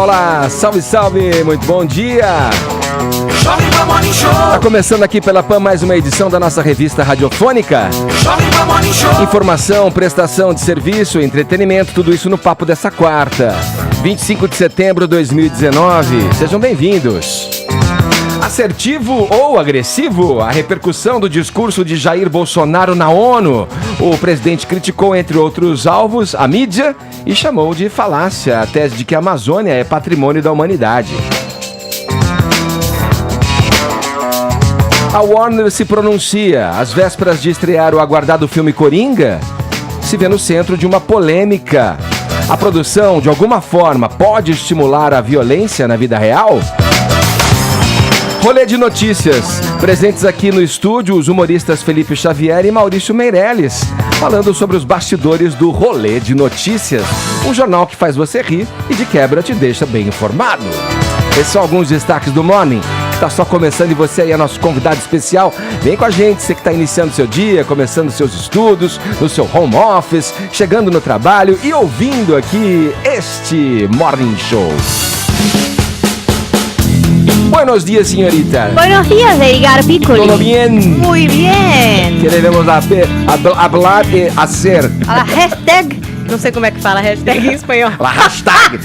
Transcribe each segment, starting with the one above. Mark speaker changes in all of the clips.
Speaker 1: olá, salve, salve, muito bom dia.
Speaker 2: Jovem Pan Morning Show.
Speaker 1: Tá começando aqui pela PAN mais uma edição da nossa revista radiofônica.
Speaker 2: Jovem Pan Morning Show.
Speaker 1: Informação, prestação de serviço, entretenimento, tudo isso no papo dessa quarta, 25 de setembro de 2019. Sejam bem-vindos. Assertivo ou agressivo? A repercussão do discurso de Jair Bolsonaro na ONU. O presidente criticou, entre outros alvos, a mídia e chamou de falácia a tese de que a Amazônia é patrimônio da humanidade. A Warner se pronuncia. Às vésperas de estrear o aguardado filme Coringa, se vê no centro de uma polêmica. A produção, de alguma forma, pode estimular a violência na vida real? Rolê de notícias. Presentes aqui no estúdio, os humoristas Felipe Xavier e Maurício Meirelles, falando sobre os bastidores do Rolê de Notícias, um jornal que faz você rir e de quebra te deixa bem informado. Esses são alguns destaques do Morning, que tá só começando, e você aí é nosso convidado especial. Vem com a gente, você que está iniciando seu dia, começando seus estudos, no seu home office, chegando no trabalho e ouvindo aqui este Morning Show. Buenos días, señorita.
Speaker 3: Buenos días, Edgar Piccoli.
Speaker 1: ¿Todo bien?
Speaker 3: Muy bien.
Speaker 1: Que debemos hablar e hacer.
Speaker 3: A hashtag, não sei como é que fala hashtag em espanhol.
Speaker 1: A hashtag.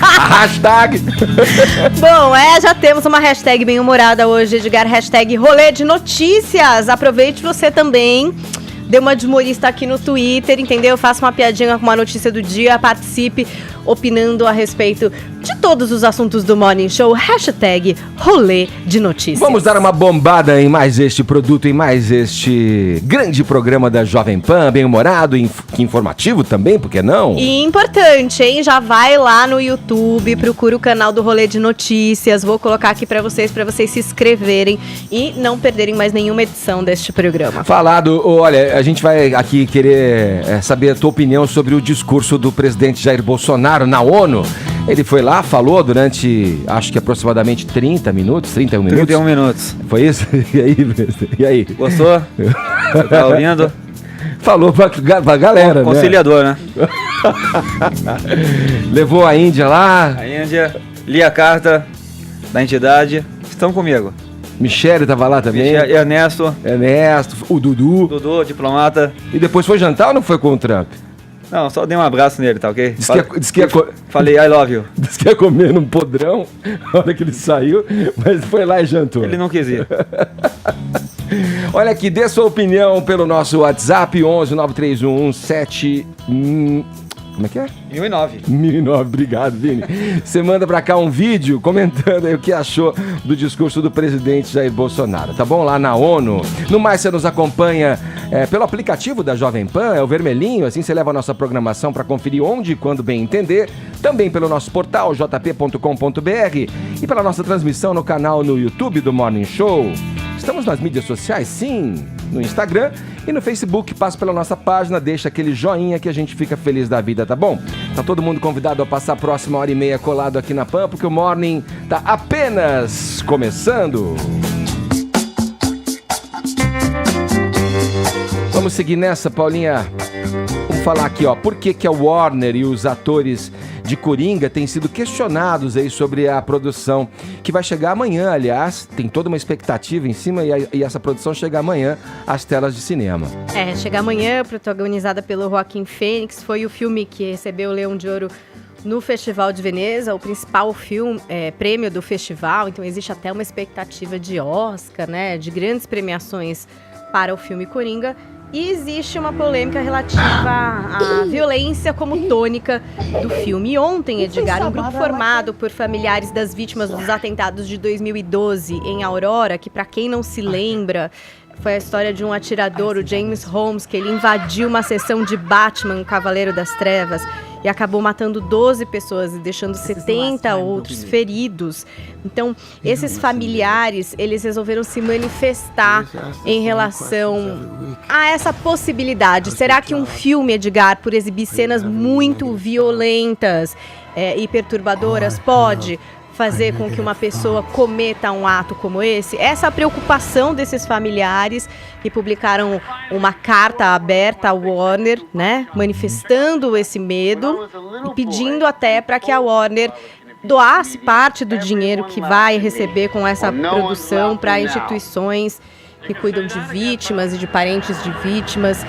Speaker 3: Bom, já temos uma hashtag bem humorada hoje, Edgar, hashtag Rolê de Notícias. Aproveite você também. Dê uma de humorista aqui no Twitter, entendeu? Faça uma piadinha com uma notícia do dia, participe opinando a respeito de todos os assuntos do Morning Show. Hashtag Rolê de Notícias.
Speaker 1: Vamos dar uma bombada em mais este produto, em mais este grande programa da Jovem Pan, bem humorado, informativo também, por que não?
Speaker 3: E importante, hein? Já vai lá no YouTube, procura o canal do Rolê de Notícias. Vou colocar aqui pra vocês se inscreverem e não perderem mais nenhuma edição deste programa.
Speaker 1: Falado, olha, a gente vai aqui querer saber a tua opinião sobre o discurso do presidente Jair Bolsonaro na ONU. Ele foi lá, falou durante, acho que aproximadamente 31 minutos.
Speaker 4: 31 minutos.
Speaker 1: Foi isso? E aí?
Speaker 4: Gostou? Você tá ouvindo?
Speaker 1: Falou pra galera,
Speaker 4: Conciliador, né?
Speaker 1: Levou a Índia lá.
Speaker 4: A Índia, li a carta da entidade, estão comigo.
Speaker 1: Michele tava lá também.
Speaker 4: Ernesto,
Speaker 1: o Dudu,
Speaker 4: diplomata.
Speaker 1: E depois foi jantar ou não foi com o Trump?
Speaker 4: Não, só dei um abraço nele, tá ok?
Speaker 1: Falei,
Speaker 4: I love you.
Speaker 1: Disse que ia comer num podrão na hora que ele saiu, mas foi lá e jantou.
Speaker 4: Ele não quis ir.
Speaker 1: Olha aqui, dê sua opinião pelo nosso WhatsApp, 11 931 17... Como é que é?
Speaker 4: 1009.
Speaker 1: 1009, obrigado, Vini. Você manda pra cá um vídeo comentando aí o que achou do discurso do presidente Jair Bolsonaro, tá bom? Lá na ONU. No mais, você nos acompanha pelo aplicativo da Jovem Pan, é o vermelhinho, assim você leva a nossa programação pra conferir onde e quando bem entender. Também pelo nosso portal, jp.com.br, e pela nossa transmissão no canal no YouTube do Morning Show. Estamos nas mídias sociais, sim, no Instagram e no Facebook. Passa pela nossa página, deixa aquele joinha que a gente fica feliz da vida, tá bom? Tá todo mundo convidado a passar a próxima hora e meia colado aqui na PAN, porque o Morning tá apenas começando. Vamos seguir nessa, Paulinha. Vamos falar aqui, ó, por que a Warner e os atores de Coringa têm sido questionados aí sobre a produção, que vai chegar amanhã, aliás, tem toda uma expectativa em cima, e essa produção chega amanhã às telas de cinema.
Speaker 3: Chega amanhã, protagonizada pelo Joaquim Fênix, foi o filme que recebeu o Leão de Ouro no Festival de Veneza, o principal prêmio do festival, então existe até uma expectativa de Oscar, né, de grandes premiações para o filme Coringa. E existe uma polêmica relativa à violência como tônica do filme. E ontem, Edgar, um grupo formado por familiares das vítimas dos atentados de 2012 em Aurora, que para quem não se lembra, foi a história de um atirador, o James Holmes, que ele invadiu uma sessão de Batman, o Cavaleiro das Trevas, e acabou matando 12 pessoas e deixando 70 outros feridos. Então, esses familiares, eles resolveram se manifestar em relação a essa possibilidade. Será que um filme, Edgar, por exibir cenas muito violentas e perturbadoras, pode fazer com que uma pessoa cometa um ato como esse? Essa é a preocupação desses familiares, que publicaram uma carta aberta à Warner, né, manifestando esse medo e pedindo até para que a Warner doasse parte do dinheiro que vai receber com essa produção para instituições que cuidam de vítimas e de parentes de vítimas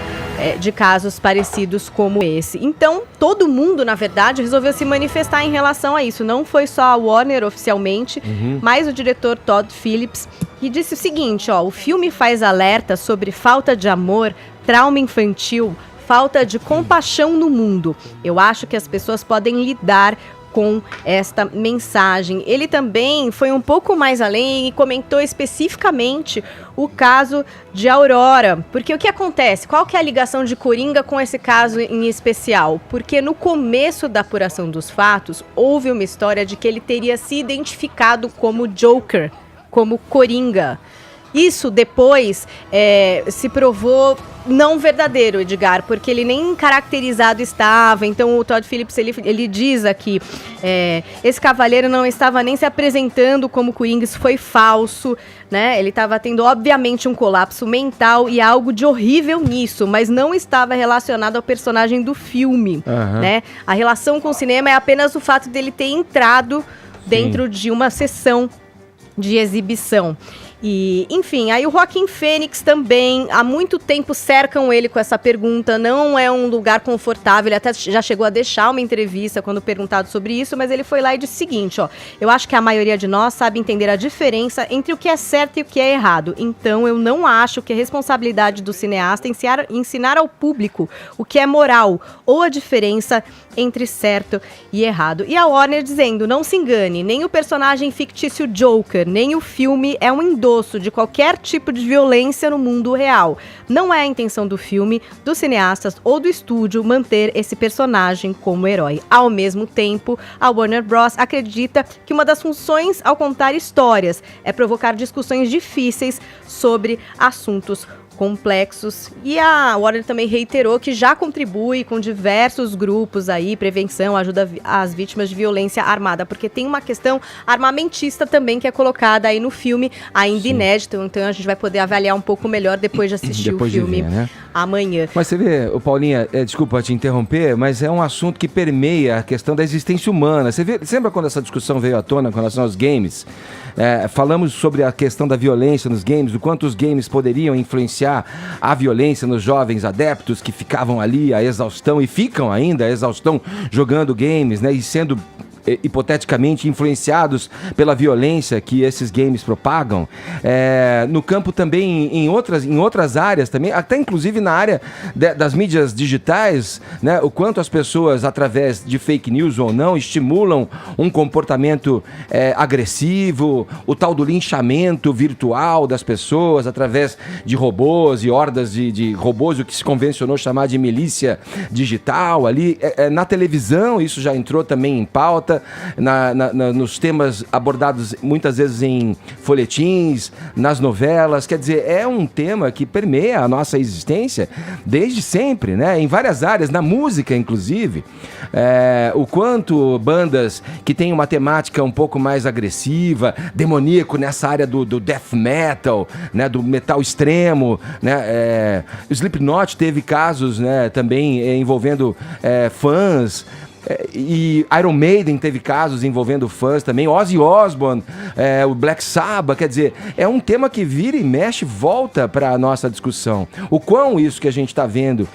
Speaker 3: de casos parecidos como esse. Então, todo mundo, na verdade, resolveu se manifestar em relação a isso. Não foi só a Warner oficialmente, mas o diretor Todd Phillips, que disse o seguinte, ó, o filme faz alerta sobre falta de amor, trauma infantil, falta de compaixão no mundo. Eu acho que as pessoas podem lidar com esta mensagem. Ele também foi um pouco mais além e comentou especificamente o caso de Aurora. Porque o que acontece? Qual que é a ligação de Coringa com esse caso em especial? Porque no começo da apuração dos fatos, houve uma história de que ele teria se identificado como Joker, como Coringa. Isso depois se provou não verdadeiro, Edgar, porque ele nem caracterizado estava. Então o Todd Phillips ele diz aqui, esse cavaleiro não estava nem se apresentando como Coringa, isso foi falso, né? Ele estava tendo obviamente um colapso mental e algo de horrível nisso, mas não estava relacionado ao personagem do filme, né? A relação com o cinema é apenas o fato dele ter entrado dentro de uma sessão de exibição. E, enfim, aí o Joaquin Phoenix também, há muito tempo cercam ele com essa pergunta, não é um lugar confortável, ele até já chegou a deixar uma entrevista quando perguntado sobre isso, mas ele foi lá e disse o seguinte, ó, eu acho que a maioria de nós sabe entender a diferença entre o que é certo e o que é errado, então eu não acho que é responsabilidade do cineasta ensinar ao público o que é moral, ou a diferença entre certo e errado. E a Warner dizendo, não se engane, nem o personagem fictício Joker, nem o filme é um endosso de qualquer tipo de violência no mundo real. Não é a intenção do filme, dos cineastas ou do estúdio manter esse personagem como herói. Ao mesmo tempo, a Warner Bros. Acredita que uma das funções ao contar histórias é provocar discussões difíceis sobre assuntos complexos. E a Warner também reiterou que já contribui com diversos grupos aí, prevenção, ajuda às vítimas de violência armada, porque tem uma questão armamentista também que é colocada aí no filme, ainda inédito, então a gente vai poder avaliar um pouco melhor depois de assistir o filme amanhã.
Speaker 1: Mas você vê, Paulinha, desculpa te interromper, mas é um assunto que permeia a questão da existência humana. Você lembra quando essa discussão veio à tona com relação aos games? Falamos sobre a questão da violência nos games, do quanto os games poderiam influenciar a violência nos jovens adeptos que ficavam ali a exaustão e ficam ainda a exaustão jogando games, né, e sendo hipoteticamente influenciados pela violência que esses games propagam. No campo também, em outras áreas também, até inclusive na área das mídias digitais, né, o quanto as pessoas, através de fake news ou não, estimulam um comportamento agressivo, o tal do linchamento virtual das pessoas através de robôs e hordas de robôs, o que se convencionou chamar de milícia digital ali. Na televisão isso já entrou também em pauta, nos temas abordados muitas vezes em folhetins, nas novelas. Quer dizer, é um tema que permeia a nossa existência desde sempre, né? Em várias áreas, na música inclusive. O quanto bandas que têm uma temática um pouco mais agressiva, demoníaco nessa área do death metal, né? Do metal extremo, né? O Slipknot teve casos, né? Também envolvendo fãs. E Iron Maiden teve casos envolvendo fãs também, Ozzy Osbourne, o Black Sabbath. Quer dizer, é um tema que vira e mexe, volta para a nossa discussão. O quão isso que a gente está vendo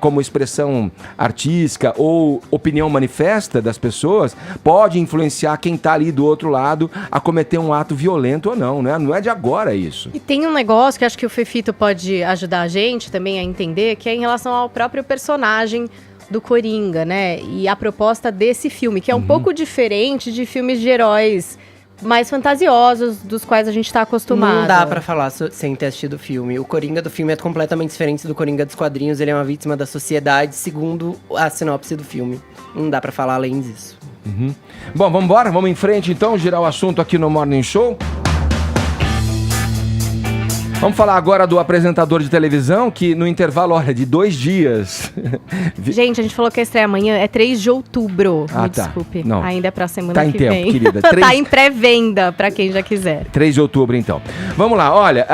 Speaker 1: como expressão artística ou opinião manifesta das pessoas pode influenciar quem está ali do outro lado a cometer um ato violento ou não, né? Não é de agora isso.
Speaker 3: E tem um negócio que acho que o Fefito pode ajudar a gente também a entender, que é em relação ao próprio personagem do Coringa, né? E a proposta desse filme, que é um pouco diferente de filmes de heróis mais fantasiosos, dos quais a gente tá acostumado.
Speaker 5: Não dá pra falar sem ter assistido o filme. O Coringa do filme é completamente diferente do Coringa dos quadrinhos. Ele é uma vítima da sociedade, segundo a sinopse do filme. Não dá pra falar além disso.
Speaker 1: Bom, vamos embora? Vamos em frente então, girar o assunto aqui no Morning Show. Vamos falar agora do apresentador de televisão que no intervalo, olha, de 2 dias...
Speaker 3: Gente, a gente falou que a estreia amanhã é 3 de outubro. Me
Speaker 1: tá.
Speaker 3: desculpe.
Speaker 1: Não.
Speaker 3: Ainda é pra semana
Speaker 1: Tá em
Speaker 3: que
Speaker 1: tempo,
Speaker 3: vem.
Speaker 1: querida.
Speaker 3: Tá em pré-venda, pra quem já quiser.
Speaker 1: 3 de outubro, então. Vamos lá, olha,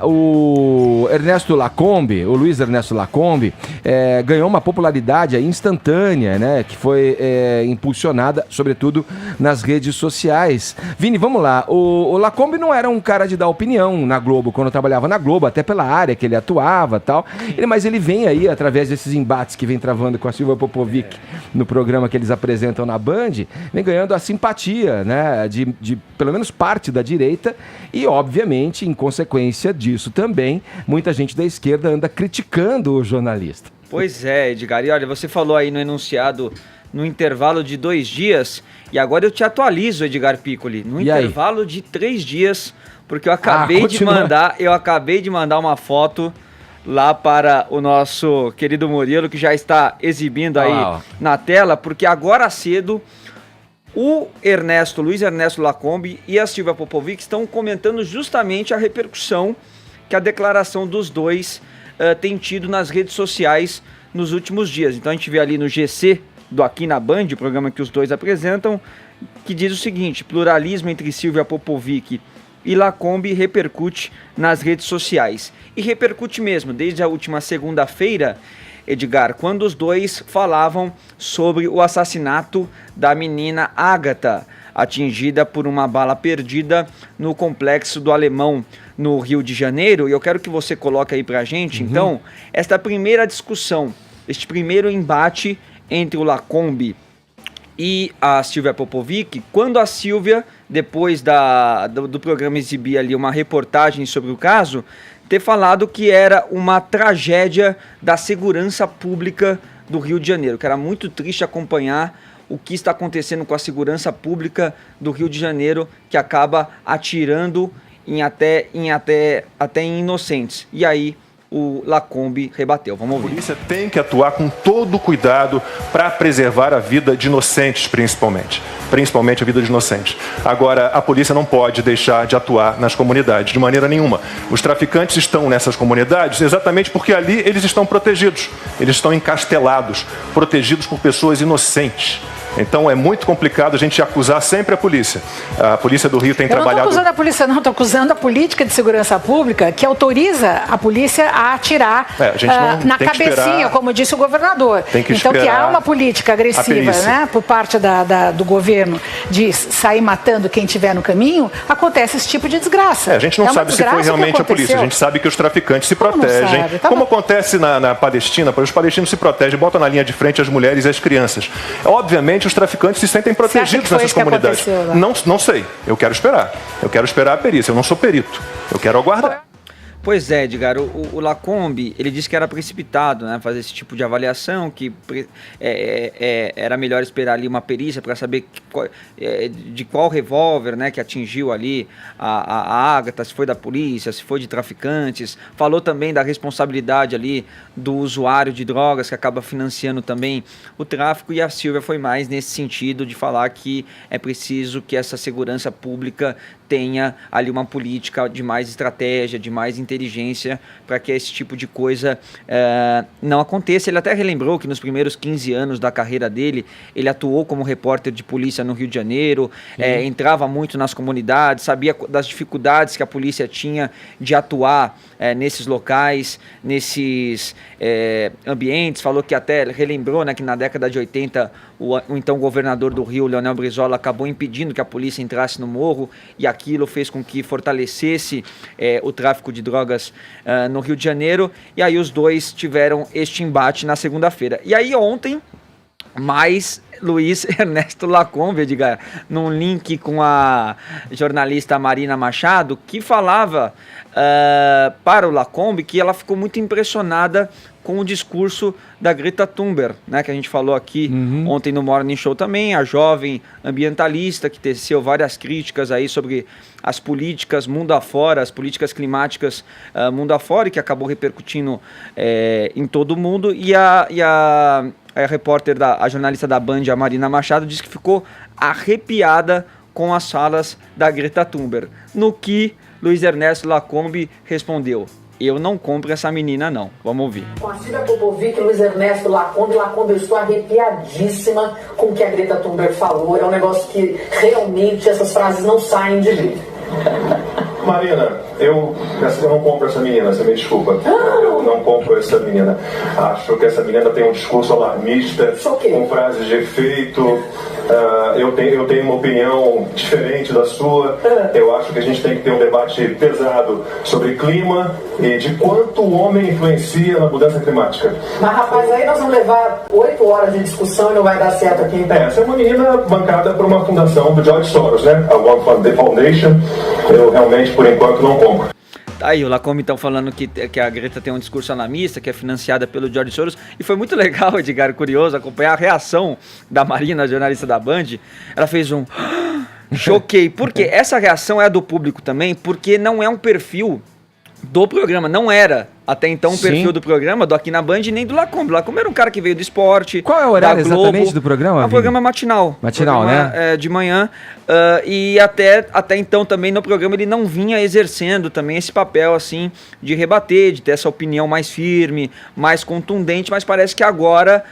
Speaker 1: o Ernesto Lacombe, o Luiz Ernesto Lacombe, ganhou uma popularidade aí instantânea, né? Que foi impulsionada, sobretudo, nas redes sociais. Vini, vamos lá. O Lacombe não era um cara de dar opinião na Globo, quando trabalhava na Globo, até pela área que ele atuava e tal. Mas ele vem aí, através desses embates que vem travando com a Silvia Popovic no programa que eles apresentam na Band, vem ganhando a simpatia, né? De pelo menos parte da direita e, obviamente, em consequência disso também, muita gente da esquerda anda criticando o jornalista.
Speaker 4: Pois é, Edgar. E olha, você falou aí no enunciado no intervalo de 2 dias, e agora eu te atualizo, Edgar Piccoli, no intervalo de 3 dias, porque eu acabei de mandar uma foto lá para o nosso querido Murilo, que já está exibindo aí na tela, porque agora cedo o Luiz Ernesto Lacombe e a Silvia Popovic estão comentando justamente a repercussão que a declaração dos dois tem tido nas redes sociais nos últimos dias. Então a gente vê ali no GC do Aqui na Band, o programa que os dois apresentam, que diz o seguinte: pluralismo entre Silvia Popovic e Lacombe repercute nas redes sociais. E repercute mesmo, desde a última segunda-feira, Edgar, quando os dois falavam sobre o assassinato da menina Ágata, atingida por uma bala perdida no Complexo do Alemão, no Rio de Janeiro. E eu quero que você coloque aí pra gente, então, esta primeira discussão, este primeiro embate entre o Lacombe e a Silvia Popovic, quando a Silvia, depois do programa exibir ali uma reportagem sobre o caso, ter falado que era uma tragédia da segurança pública do Rio de Janeiro, que era muito triste acompanhar o que está acontecendo com a segurança pública do Rio de Janeiro, que acaba atirando até em inocentes. E aí o Lacombe rebateu. Vamos ouvir.
Speaker 6: A polícia tem que atuar com todo cuidado para preservar a vida de inocentes, principalmente a vida de inocentes. Agora, a polícia não pode deixar de atuar nas comunidades, de maneira nenhuma. Os traficantes estão nessas comunidades exatamente porque ali eles estão protegidos, eles estão encastelados, protegidos por pessoas inocentes. Então é muito complicado a gente acusar sempre a polícia. A polícia do Rio tem trabalhado...
Speaker 7: Eu não estou acusando a polícia, não. Estou acusando a política de segurança pública que autoriza a polícia a atirar na cabecinha, como disse o governador. Então que há uma política agressiva, né, por parte do governo de sair matando quem estiver no caminho, acontece esse tipo de desgraça.
Speaker 6: A gente não sabe se foi realmente a polícia. A gente sabe que os traficantes se protegem. Como acontece na Palestina, os palestinos se protegem, botam na linha de frente as mulheres e as crianças. Obviamente, os traficantes se sentem protegidos nessas comunidades. Não sei. Eu quero esperar. Eu quero esperar a perícia. Eu não sou perito. Eu quero aguardar.
Speaker 4: Pois é, Edgar, o Lacombe, ele disse que era precipitado, né, fazer esse tipo de avaliação, que era melhor esperar ali uma perícia para saber de qual revólver, né, que atingiu ali a Ágata, se foi da polícia, se foi de traficantes. Falou também da responsabilidade ali do usuário de drogas, que acaba financiando também o tráfico, e a Silvia foi mais nesse sentido de falar que é preciso que essa segurança pública tenha ali uma política de mais estratégia, de mais inteligência, para que esse tipo de coisa não aconteça. Ele até relembrou que nos primeiros 15 anos da carreira dele, ele atuou como repórter de polícia no Rio de Janeiro, entrava muito nas comunidades, sabia das dificuldades que a polícia tinha de atuar nesses locais, nesses ambientes. Falou que até relembrou, né, que na década de 80 o então governador do Rio, Leonel Brizola, acabou impedindo que a polícia entrasse no morro, e aquilo fez com que fortalecesse o tráfico de drogas no Rio de Janeiro. E aí os dois tiveram este embate na segunda-feira. E aí ontem, mais Luiz Ernesto Lacombe, Edgar, num link com a jornalista Marina Machado, que falava para o Lacombe que ela ficou muito impressionada com o discurso da Greta Thunberg, né, que a gente falou aqui ontem no Morning Show também, a jovem ambientalista que teceu várias críticas aí sobre as políticas mundo afora, as políticas climáticas mundo afora, e que acabou repercutindo em todo o mundo. E a repórter, a jornalista da Band, a Marina Machado, disse que ficou arrepiada com as falas da Greta Thunberg, no que Luiz Ernesto Lacombe respondeu: eu não compro essa menina, não. Vamos ouvir.
Speaker 8: Com a Silvia Popovic e Luiz Ernesto Lacombe, eu estou arrepiadíssima com o que a Greta Thunberg falou. É um negócio que realmente essas frases não saem de mim.
Speaker 6: Marina, eu não compro essa menina, você me desculpa. Eu não compro essa menina. Acho que essa menina tem um discurso alarmista, com frases de efeito. Eu tenho uma opinião diferente da sua. Eu acho que a gente tem que ter um debate pesado sobre clima e de quanto o homem influencia na mudança climática.
Speaker 8: Mas, rapaz, aí nós vamos levar 8 horas de discussão e não vai dar certo aqui, então.
Speaker 6: Essa é uma menina bancada por uma fundação do George Soros, né? A One Foundation. Eu realmente, por enquanto, não compro.
Speaker 4: Tá aí, o Lacombe então falando que a Greta tem um discurso alarmista, que é financiada pelo George Soros, e foi muito legal, Edgar, curioso, acompanhar a reação da Marina, jornalista da Band. Ela fez um choquei, porque essa reação é do público também, porque não é um perfil do programa, não era até então um perfil do programa, do Aqui na Band, nem do Lacombe. O Lacombe era um cara que veio do esporte.
Speaker 1: Qual é o horário exatamente do programa?
Speaker 4: É um programa matinal.
Speaker 1: Matinal, né?
Speaker 4: De manhã. E até então também no programa ele não vinha exercendo também esse papel assim de rebater, de ter essa opinião mais firme, mais contundente, mas parece que agora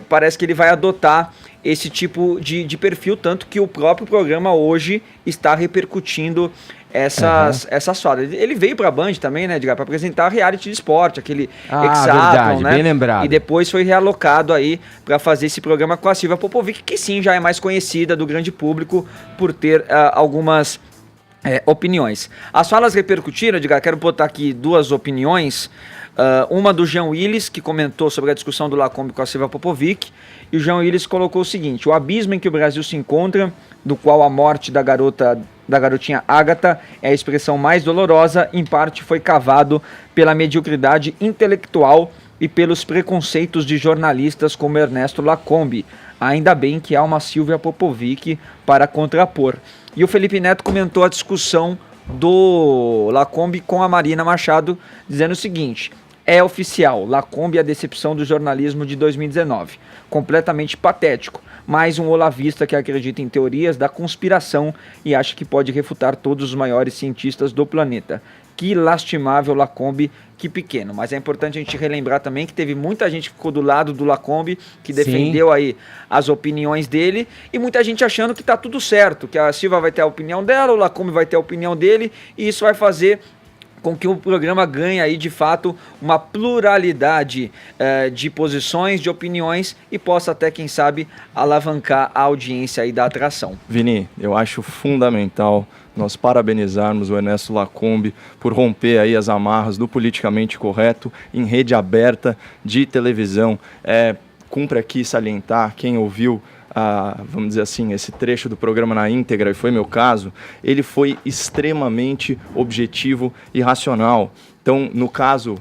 Speaker 4: parece que ele vai adotar esse tipo de perfil, tanto que o próprio programa hoje está repercutindo essas falas. Ele veio pra Band também, né, Edgar, pra apresentar reality de esporte, aquele
Speaker 1: Hexatlon, né? Bem lembrado.
Speaker 4: E depois foi realocado aí pra fazer esse programa com a Silvia Popovic, que sim, já é mais conhecida do grande público por ter algumas opiniões. As falas repercutiram, Edgar, quero botar aqui 2 opiniões. Uma do Jean Willis, que comentou sobre a discussão do Lacombe com a Silvia Popovic, e o Jean Willis colocou o seguinte: o abismo em que o Brasil se encontra, do qual a morte da garotinha Ágata é a expressão mais dolorosa, em parte foi cavado pela mediocridade intelectual e pelos preconceitos de jornalistas como Ernesto Lacombe. Ainda bem que há uma Silvia Popovic para contrapor. E o Felipe Neto comentou a discussão do Lacombe com a Marina Machado, dizendo o seguinte: é oficial, Lacombe é a decepção do jornalismo de 2019. Completamente patético. Mais um olavista que acredita em teorias da conspiração e acha que pode refutar todos os maiores cientistas do planeta. Que lastimável Lacombe, que pequeno. Mas é importante a gente relembrar também que teve muita gente que ficou do lado do Lacombe, que defendeu aí as opiniões dele, e muita gente achando que tá tudo certo, que a Silvia vai ter a opinião dela, o Lacombe vai ter a opinião dele, e isso vai fazer com que o programa ganhe aí, de fato, uma pluralidade de posições, de opiniões, e possa até, quem sabe, alavancar a audiência aí da atração.
Speaker 9: Vini, eu acho fundamental nós parabenizarmos o Ernesto Lacombe por romper aí as amarras do politicamente correto em rede aberta de televisão. Cumpre aqui salientar, quem ouviu vamos dizer assim, esse trecho do programa na íntegra, e foi meu caso, ele foi extremamente objetivo e racional. Então, no caso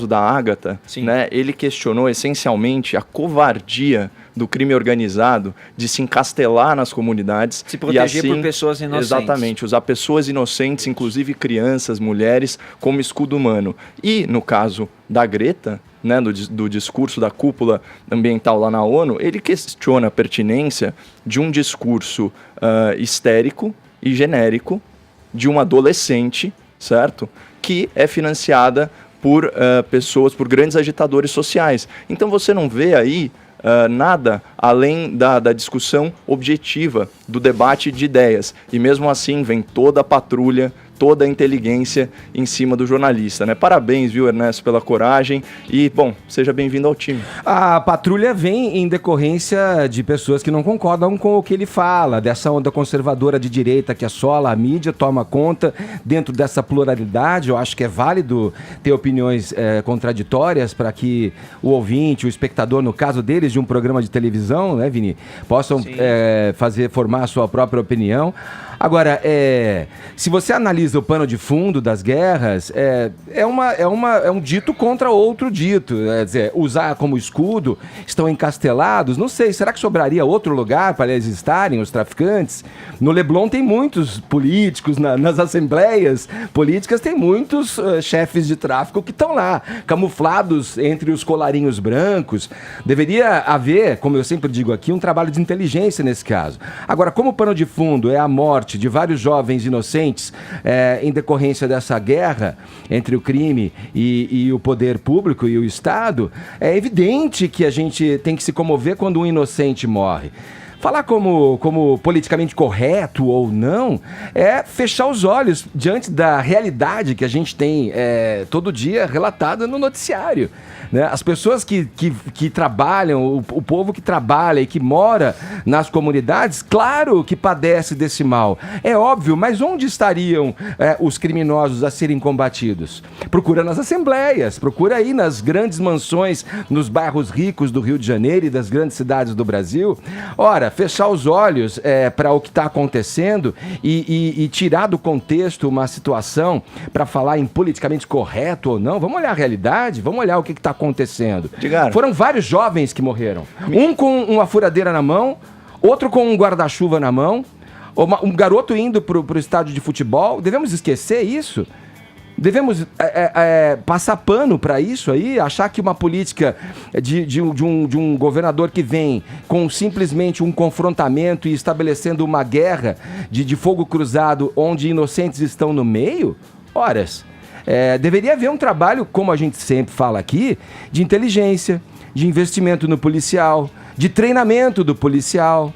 Speaker 9: da Ágata, né, ele questionou essencialmente a covardia do crime organizado de se encastelar nas comunidades.
Speaker 4: Se proteger
Speaker 9: e assim,
Speaker 4: por pessoas inocentes.
Speaker 9: Exatamente, usar pessoas inocentes, inclusive crianças, mulheres, como escudo humano. E, no caso da Greta, né, do discurso da cúpula ambiental lá na ONU, ele questiona a pertinência de um discurso histérico e genérico de uma adolescente, certo? Que é financiada por pessoas, por grandes agitadores sociais. Então você não vê aí nada além da discussão objetiva, do debate de ideias. E mesmo assim vem toda a patrulha, toda a inteligência em cima do jornalista, né? Parabéns, viu, Ernesto, pela coragem e, bom, seja bem-vindo ao time.
Speaker 1: A patrulha vem em decorrência de pessoas que não concordam com o que ele fala, dessa onda conservadora de direita que assola a mídia, toma conta. Dentro dessa pluralidade, eu acho que é válido ter opiniões contraditórias para que o ouvinte, o espectador, no caso deles, de um programa de televisão, né, Vini, possam formar a sua própria opinião. Agora, se você analisa o pano de fundo das guerras, é um dito contra outro dito. Quer dizer, usar como escudo, estão encastelados, não sei, será que sobraria outro lugar para eles estarem, os traficantes? No Leblon tem muitos políticos, nas assembleias políticas tem muitos chefes de tráfico que estão lá, camuflados entre os colarinhos brancos. Deveria haver, como eu sempre digo aqui, um trabalho de inteligência nesse caso. Agora, como o pano de fundo é a morte morte de vários jovens inocentes em decorrência dessa guerra entre o crime e o poder público e o Estado, é evidente que a gente tem que se comover quando um inocente morre. Falar como politicamente correto ou não é fechar os olhos diante da realidade que a gente tem todo dia relatada no noticiário. Né? As pessoas que trabalham, o povo que trabalha e que mora nas comunidades, claro que padece desse mal. É óbvio, mas onde estariam os criminosos a serem combatidos? Procura nas assembleias, procura aí nas grandes mansões, nos bairros ricos do Rio de Janeiro e das grandes cidades do Brasil. Ora, fechar os olhos para o que está acontecendo e tirar do contexto uma situação para falar em politicamente correto ou não. Vamos olhar a realidade, vamos olhar o que está acontecendo.
Speaker 9: Edgar.
Speaker 1: Foram vários jovens que morreram. Um com uma furadeira na mão, outro com um guarda-chuva na mão, um garoto indo para o estádio de futebol. Devemos esquecer isso? Devemos passar pano para isso aí? Achar que uma política de um governador que vem com simplesmente um confrontamento e estabelecendo uma guerra de fogo cruzado onde inocentes estão no meio? Horas. Deveria haver um trabalho, como a gente sempre fala aqui, de inteligência, de investimento no policial, de treinamento do policial.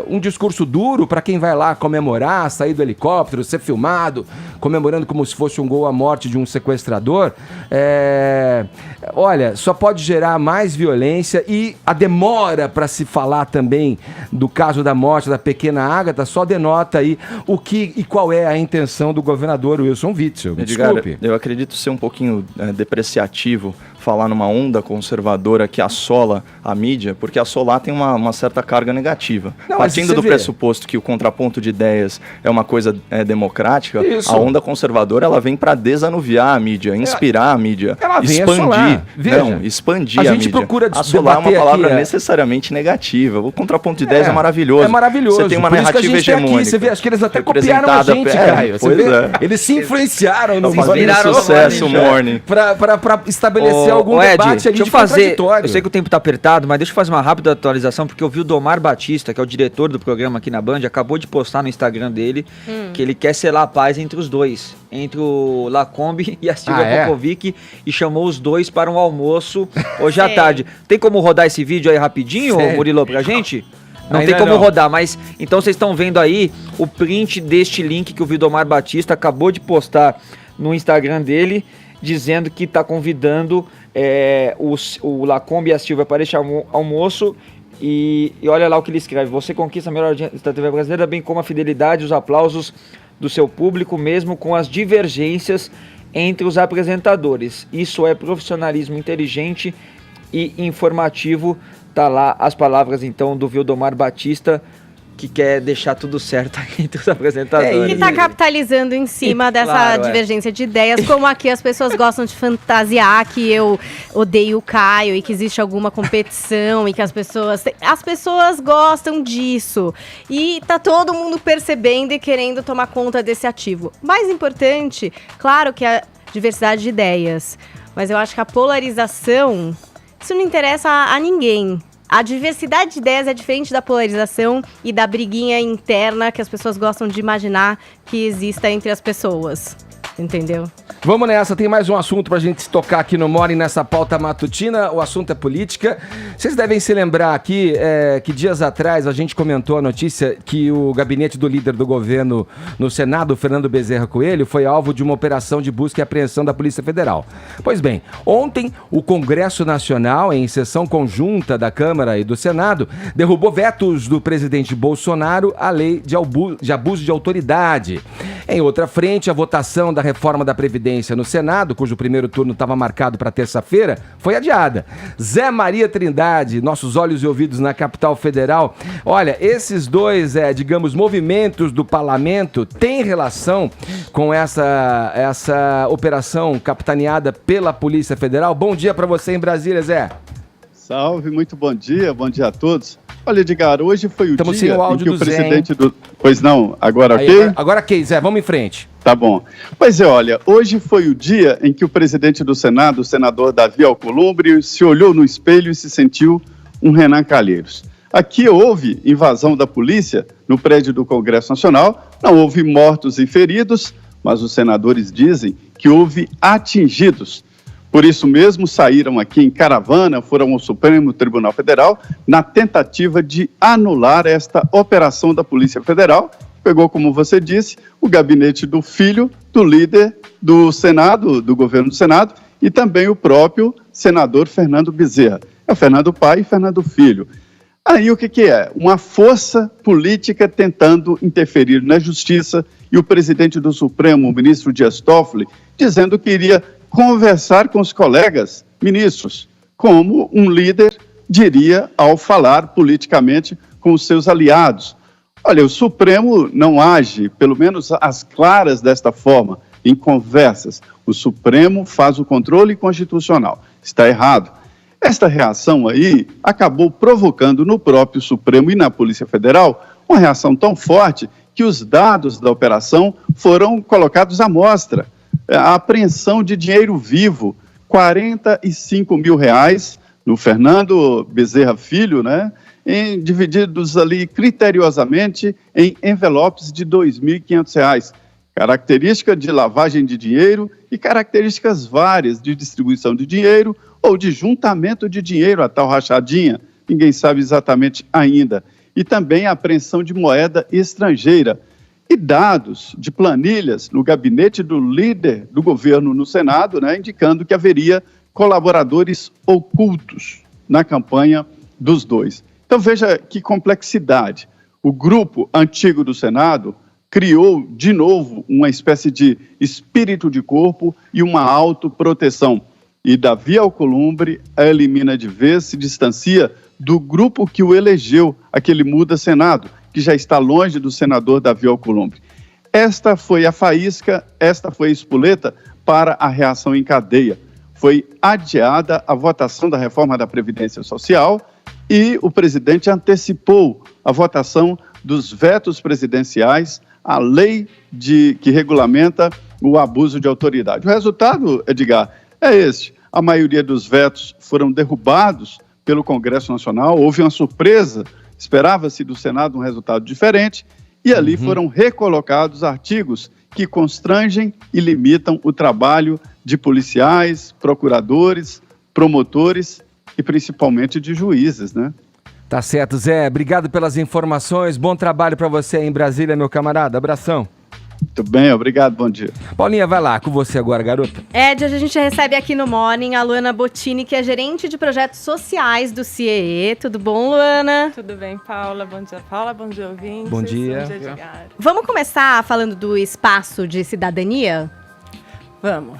Speaker 1: Um discurso duro para quem vai lá comemorar, sair do helicóptero, ser filmado, comemorando como se fosse um gol à morte de um sequestrador. Olha, só pode gerar mais violência, e a demora para se falar também do caso da morte da pequena Ágata só denota aí o que e qual é a intenção do governador Wilson Witzel.
Speaker 9: Edgar, eu acredito ser um pouquinho depreciativo falar numa onda conservadora que assola a mídia, porque assolar tem uma certa carga negativa. Não, partindo do pressuposto que o contraponto de ideias é uma coisa democrática, a onda conservadora ela vem para desanuviar a mídia, inspirar a mídia, expandir. Expandir a mídia. A gente procura assolar é uma palavra necessariamente negativa. O contraponto de ideias é maravilhoso.
Speaker 1: É maravilhoso.
Speaker 9: Você tem uma narrativa hegemônica.
Speaker 1: Você vê, acho que eles até copiaram a gente, Caio. Eles se influenciaram no
Speaker 9: sucesso, Morning.
Speaker 1: Para estabelecer algum debate ali de contraditório.
Speaker 4: Eu sei que o tempo está apertado, mas deixa eu fazer uma rápida atualização, porque eu vi o Domar Batista, que é o diretor do programa aqui na Band, acabou de postar no Instagram dele que ele quer selar a paz entre os dois, entre o Lacombe e a Silvia Popovic, e chamou os dois para um almoço hoje à tarde. Tem como rodar esse vídeo aí rapidinho, Murilo, pra gente? Não ainda tem como rodar, mas então vocês estão vendo aí o print deste link que o Vildomar Batista acabou de postar no Instagram dele, dizendo que está convidando o Lacombe e a Silvia para este almoço. E olha lá o que ele escreve: você conquista a melhor audiência da TV brasileira, bem como a fidelidade e os aplausos do seu público, mesmo com as divergências entre os apresentadores. Isso é profissionalismo inteligente e informativo. Tá lá as palavras então do Vildomar Batista, que quer deixar tudo certo entre os apresentadores.
Speaker 3: Ele está capitalizando em cima dessa divergência de ideias, como aqui as pessoas gostam de fantasiar que eu odeio o Caio e que existe alguma competição e que as pessoas gostam disso. E tá todo mundo percebendo e querendo tomar conta desse ativo. Mais importante, claro que a diversidade de ideias, mas eu acho que a polarização, isso não interessa a ninguém. A diversidade de ideias é diferente da polarização e da briguinha interna que as pessoas gostam de imaginar que exista entre as pessoas. Entendeu?
Speaker 1: Vamos nessa, tem mais um assunto pra gente tocar aqui no Morning, nessa pauta matutina. O assunto é política. Vocês devem se lembrar aqui que dias atrás a gente comentou a notícia que o gabinete do líder do governo no Senado, Fernando Bezerra Coelho, foi alvo de uma operação de busca e apreensão da Polícia Federal. Pois bem, ontem o Congresso Nacional, em sessão conjunta da Câmara e do Senado, derrubou vetos do presidente Bolsonaro à lei de abuso de autoridade. Em outra frente, a votação da reforma da Previdência no Senado, cujo primeiro turno estava marcado para terça-feira, foi adiada. Zé Maria Trindade, nossos olhos e ouvidos na capital federal. Olha, esses dois, digamos, movimentos do parlamento têm relação com essa operação capitaneada pela Polícia Federal. Bom dia para você em Brasília, Zé.
Speaker 10: Salve, muito bom dia a todos. Olha, Edgar, hoje foi o dia
Speaker 1: sem o áudio
Speaker 10: em que o presidente
Speaker 1: Zé,
Speaker 10: do... Pois não, agora
Speaker 1: aí,
Speaker 10: ok?
Speaker 1: Agora ok, Zé, vamos em frente.
Speaker 10: Tá bom. Pois olha, hoje foi o dia em que o presidente do Senado, o senador Davi Alcolumbre, se olhou no espelho e se sentiu um Renan Calheiros. Aqui houve invasão da polícia no prédio do Congresso Nacional, não houve mortos e feridos, mas os senadores dizem que houve atingidos. Por isso mesmo, saíram aqui em caravana, foram ao Supremo Tribunal Federal, na tentativa de anular esta operação da Polícia Federal. Pegou, como você disse, o gabinete do filho do líder do Senado, do governo do Senado, e também o próprio senador Fernando Bezerra. É o Fernando pai e Fernando filho. Aí o que é? Uma força política tentando interferir na justiça e o presidente do Supremo, o ministro Dias Toffoli, dizendo que iria conversar com os colegas ministros, como um líder diria ao falar politicamente com os seus aliados. Olha, o Supremo não age, pelo menos às claras desta forma, em conversas. O Supremo faz o controle constitucional. Está errado. Esta reação aí acabou provocando no próprio Supremo e na Polícia Federal uma reação tão forte que os dados da operação foram colocados à mostra. A apreensão de dinheiro vivo, R$45 mil no Fernando Bezerra Filho, né? Divididos ali criteriosamente em envelopes de R$2.500. Característica de lavagem de dinheiro e características várias de distribuição de dinheiro ou de juntamento de dinheiro, a tal rachadinha, ninguém sabe exatamente ainda. E também a apreensão de moeda estrangeira. E dados de planilhas no gabinete do líder do governo no Senado, né, indicando que haveria colaboradores ocultos na campanha dos dois. Então veja que complexidade. O grupo antigo do Senado criou de novo uma espécie de espírito de corpo e uma autoproteção. E Davi Alcolumbre a elimina de vez, se distancia do grupo que o elegeu, aquele Muda Senado, que já está longe do senador Davi Alcolumbre. Esta foi a faísca, esta foi a espoleta para a reação em cadeia. Foi adiada a votação da reforma da Previdência Social e o presidente antecipou a votação dos vetos presidenciais à lei que regulamenta o abuso de autoridade. O resultado, Edgar, é este. A maioria dos vetos foram derrubados pelo Congresso Nacional, houve uma surpresa, esperava-se do Senado um resultado diferente, e ali foram recolocados artigos que constrangem e limitam o trabalho de policiais, procuradores, promotores e principalmente de juízes, né?
Speaker 1: Tá certo, Zé. Obrigado pelas informações. Bom trabalho para você aí em Brasília, meu camarada. Abração.
Speaker 10: Muito bem, obrigado, bom dia.
Speaker 1: Paulinha, vai lá, com você agora, garota.
Speaker 3: Ed, hoje a gente recebe aqui no Morning a Luana Bottini, que é gerente de projetos sociais do CIEE. Tudo bom, Luana?
Speaker 11: Tudo bem, Paula. Bom dia, Paula. Bom dia, ouvintes.
Speaker 1: Bom dia.
Speaker 11: Bom dia, Edgar.
Speaker 3: Vamos começar falando do espaço de cidadania?
Speaker 11: Vamos.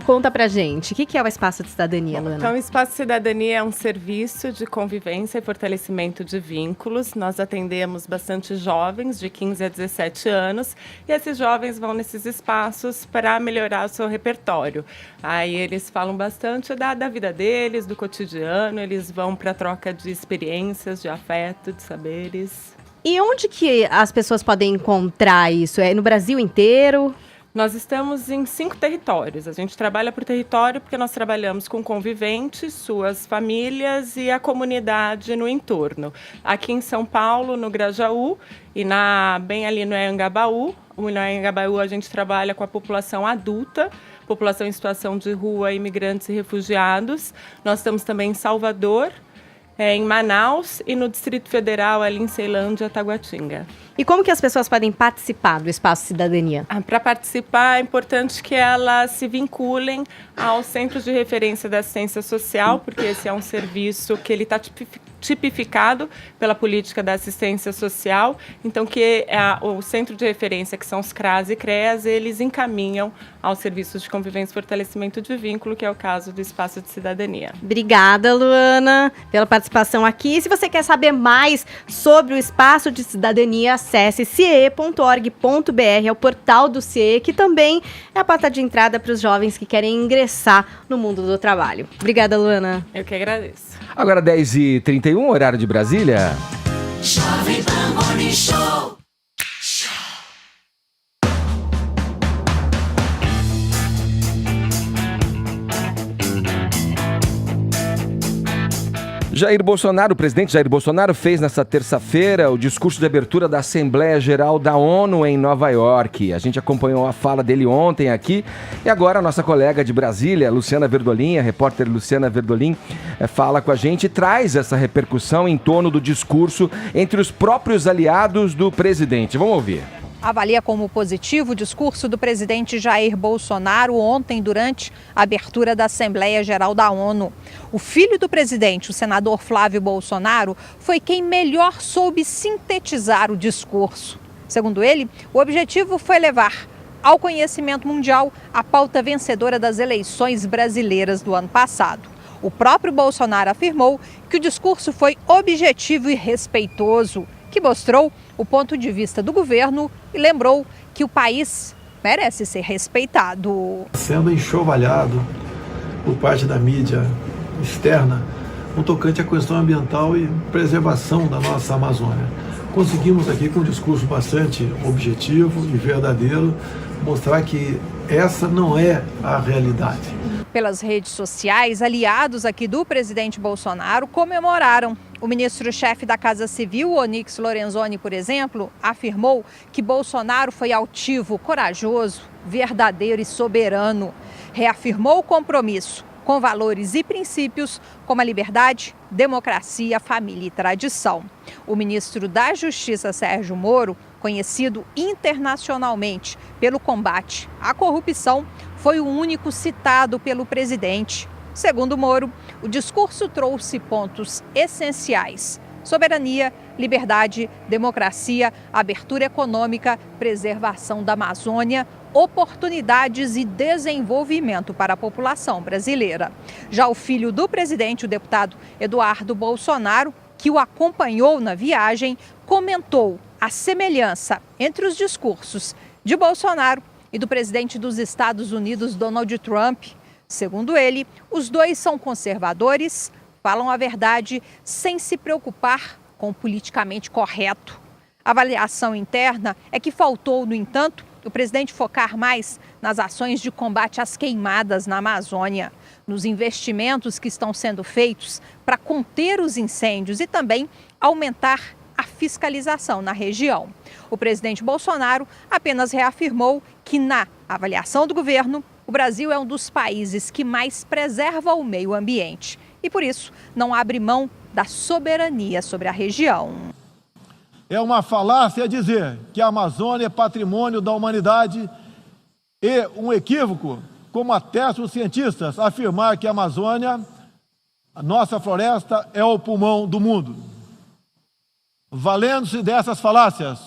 Speaker 3: Conta pra gente, o que é o Espaço de Cidadania, Luana?
Speaker 11: Então, o Espaço de Cidadania é um serviço de convivência e fortalecimento de vínculos. Nós atendemos bastante jovens, de 15 a 17 anos, e esses jovens vão nesses espaços para melhorar o seu repertório. Aí eles falam bastante da vida deles, do cotidiano, eles vão para troca de experiências, de afeto, de saberes.
Speaker 3: E onde que as pessoas podem encontrar isso? É no Brasil inteiro?
Speaker 11: Nós estamos em 5 territórios. A gente trabalha por território porque nós trabalhamos com conviventes, suas famílias e a comunidade no entorno. Aqui em São Paulo, no Grajaú, e bem ali no Anhangabaú. No Anhangabaú a gente trabalha com a população adulta, população em situação de rua, imigrantes e refugiados. Nós estamos também em Salvador, em Manaus e no Distrito Federal, ali em Ceilândia, Taguatinga.
Speaker 3: E como que as pessoas podem participar do Espaço Cidadania?
Speaker 11: Para participar, é importante que elas se vinculem ao Centro de Referência da Assistência Social, porque esse é um serviço que ele está tipificado pela política da assistência social. Então, o Centro de Referência, que são os CRAS e CREAS, eles encaminham aos serviços de convivência e fortalecimento de vínculo, que é o caso do Espaço de Cidadania.
Speaker 3: Obrigada, Luana, pela participação aqui. E se você quer saber mais sobre o Espaço de Cidadania, acesse ciee.org.br, é o portal do CIEE, que também é a porta de entrada para os jovens que querem ingressar no mundo do trabalho. Obrigada, Luana.
Speaker 11: Eu que agradeço.
Speaker 1: Agora 10h31, horário de Brasília.
Speaker 2: Jovem Pan Morning Show.
Speaker 1: Jair Bolsonaro, o presidente Jair Bolsonaro, fez nesta terça-feira o discurso de abertura da Assembleia Geral da ONU em Nova York. A gente acompanhou a fala dele ontem aqui e agora a nossa colega de Brasília, Luciana Verdolim, a repórter Luciana Verdolim, fala com a gente e traz essa repercussão em torno do discurso entre os próprios aliados do presidente. Vamos ouvir.
Speaker 12: Avalia como positivo o discurso do presidente Jair Bolsonaro ontem durante a abertura da Assembleia Geral da ONU. O filho do presidente, o senador Flávio Bolsonaro, foi quem melhor soube sintetizar o discurso. Segundo ele, o objetivo foi levar ao conhecimento mundial a pauta vencedora das eleições brasileiras do ano passado. O próprio Bolsonaro afirmou que o discurso foi objetivo e respeitoso, que mostrou o ponto de vista do governo e lembrou que o país merece ser respeitado.
Speaker 13: Sendo enxovalhado por parte da mídia externa no tocante à questão ambiental e preservação da nossa Amazônia. Conseguimos aqui, com um discurso bastante objetivo e verdadeiro, mostrar que essa não é a realidade.
Speaker 12: Pelas redes sociais, aliados aqui do presidente Bolsonaro comemoraram. O ministro-chefe da Casa Civil, Onyx Lorenzoni, por exemplo, afirmou que Bolsonaro foi altivo, corajoso, verdadeiro e soberano. Reafirmou o compromisso com valores e princípios como a liberdade, democracia, família e tradição. O ministro da Justiça, Sérgio Moro, conhecido internacionalmente pelo combate à corrupção, foi o único citado pelo presidente. Segundo Moro, o discurso trouxe pontos essenciais: soberania, liberdade, democracia, abertura econômica, preservação da Amazônia, oportunidades e desenvolvimento para a população brasileira. Já o filho do presidente, o deputado Eduardo Bolsonaro, que o acompanhou na viagem, comentou a semelhança entre os discursos de Bolsonaro e do presidente dos Estados Unidos, Donald Trump. Segundo ele, os dois são conservadores, falam a verdade sem se preocupar com o politicamente correto. A avaliação interna é que faltou, no entanto, o presidente focar mais nas ações de combate às queimadas na Amazônia, nos investimentos que estão sendo feitos para conter os incêndios e também aumentar a fiscalização na região. O presidente Bolsonaro apenas reafirmou que, na avaliação do governo, o Brasil é um dos países que mais preserva o meio ambiente e, por isso, não abre mão da soberania sobre a região.
Speaker 14: É uma falácia dizer que a Amazônia é patrimônio da humanidade e um equívoco, como atestam os cientistas, afirmar que a Amazônia, a nossa floresta, é o pulmão do mundo. Valendo-se dessas falácias,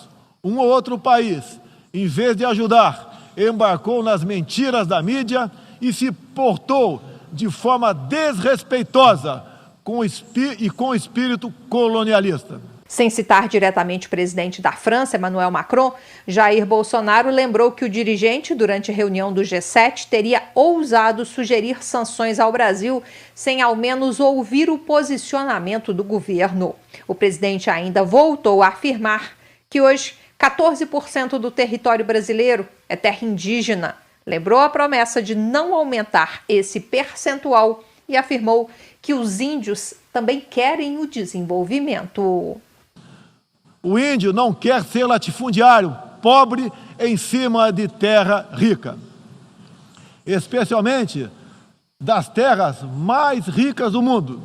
Speaker 14: um ou outro país, em vez de ajudar, embarcou nas mentiras da mídia e se portou de forma desrespeitosa com espírito colonialista.
Speaker 12: Sem citar diretamente o presidente da França, Emmanuel Macron, Jair Bolsonaro lembrou que o dirigente, durante a reunião do G7, teria ousado sugerir sanções ao Brasil sem ao menos ouvir o posicionamento do governo. O presidente ainda voltou a afirmar que hoje 14% do território brasileiro é terra indígena. Lembrou a promessa de não aumentar esse percentual e afirmou que os índios também querem o desenvolvimento.
Speaker 14: O índio não quer ser latifundiário, pobre em cima de terra rica. Especialmente das terras mais ricas do mundo.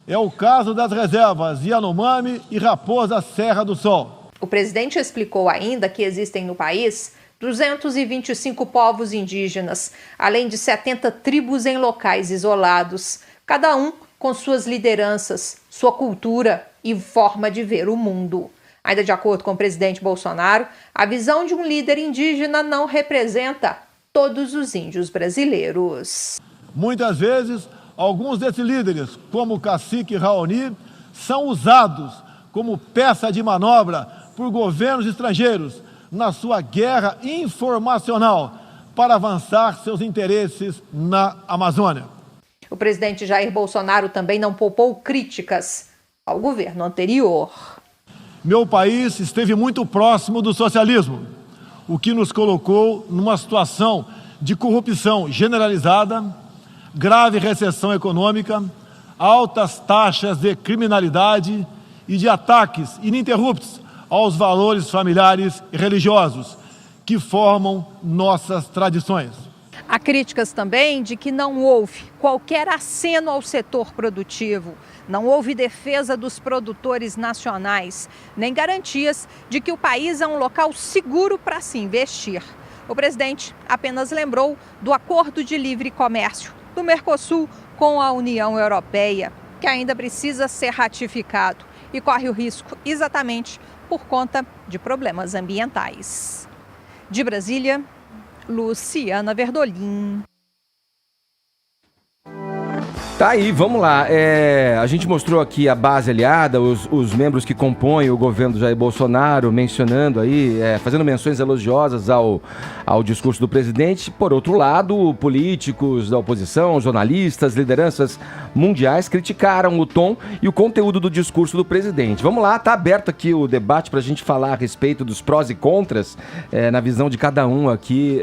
Speaker 14: É o caso das reservas Yanomami e Raposa Serra do Sol.
Speaker 12: O presidente explicou ainda que existem no país 225 povos indígenas, além de 70 tribos em locais isolados, cada um com suas lideranças, sua cultura e forma de ver o mundo. Ainda de acordo com o presidente Bolsonaro, a visão de um líder indígena não representa todos os índios brasileiros.
Speaker 14: Muitas vezes, alguns desses líderes, como o cacique Raoni, são usados como peça de manobra por governos estrangeiros na sua guerra informacional para avançar seus interesses na Amazônia.
Speaker 12: O presidente Jair Bolsonaro também não poupou críticas ao governo anterior.
Speaker 14: Meu país esteve muito próximo do socialismo, o que nos colocou numa situação de corrupção generalizada, grave recessão econômica, altas taxas de criminalidade e de ataques ininterruptos aos valores familiares e religiosos que formam nossas tradições.
Speaker 12: Há críticas também de que não houve qualquer aceno ao setor produtivo, não houve defesa dos produtores nacionais, nem garantias de que o país é um local seguro para se investir. O presidente apenas lembrou do acordo de livre comércio do Mercosul com a União Europeia, que ainda precisa ser ratificado e corre o risco exatamente por conta de problemas ambientais. De Brasília, Luciana Verdolim.
Speaker 1: Tá aí, vamos lá. A gente mostrou aqui a base aliada, os membros que compõem o governo do Jair Bolsonaro, mencionando aí, fazendo menções elogiosas ao discurso do presidente. Por outro lado, políticos da oposição, jornalistas, lideranças mundiais criticaram o tom e o conteúdo do discurso do presidente. Vamos lá, tá aberto aqui o debate para a gente falar a respeito dos prós e contras, na visão de cada um aqui,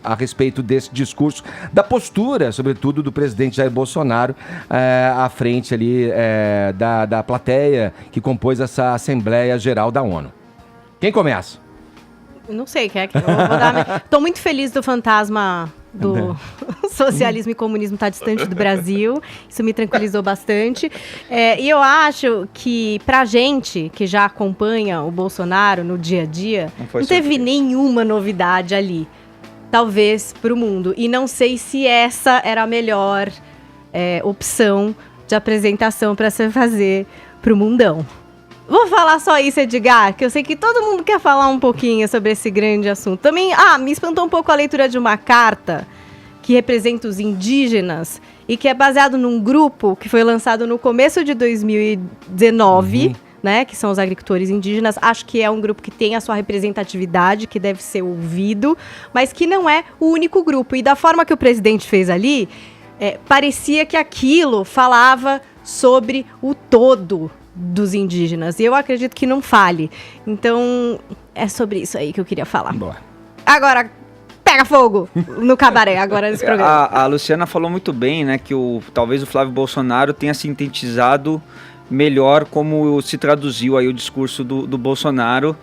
Speaker 1: a respeito desse discurso, da postura, sobretudo, do presidente Jair Bolsonaro à frente ali da plateia que compôs essa Assembleia Geral da ONU. Quem começa?
Speaker 3: Não sei, quer que eu vou dar... Tô muito feliz do fantasma do socialismo e comunismo estar distante do Brasil. Isso me tranquilizou bastante. E eu acho que pra gente que já acompanha o Bolsonaro no dia a dia, não teve nenhuma novidade ali. Talvez pro mundo. E não sei se essa era a melhor opção de apresentação para se fazer pro mundão. Vou falar só isso, Edgar, que eu sei que todo mundo quer falar um pouquinho sobre esse grande assunto. Também, me espantou um pouco a leitura de uma carta que representa os indígenas e que é baseado num grupo que foi lançado no começo de 2019, né, que são os agricultores indígenas. Acho que é um grupo que tem a sua representatividade, que deve ser ouvido, mas que não é o único grupo. E da forma que o presidente fez ali, parecia que aquilo falava sobre o todo dos indígenas. E eu acredito que não fale. Então, é sobre isso aí que eu queria falar.
Speaker 1: Boa.
Speaker 3: Agora, pega fogo no cabaré, agora nesse programa.
Speaker 4: A Luciana falou muito bem, né, que talvez o Flávio Bolsonaro tenha sintetizado melhor como se traduziu aí o discurso do Bolsonaro,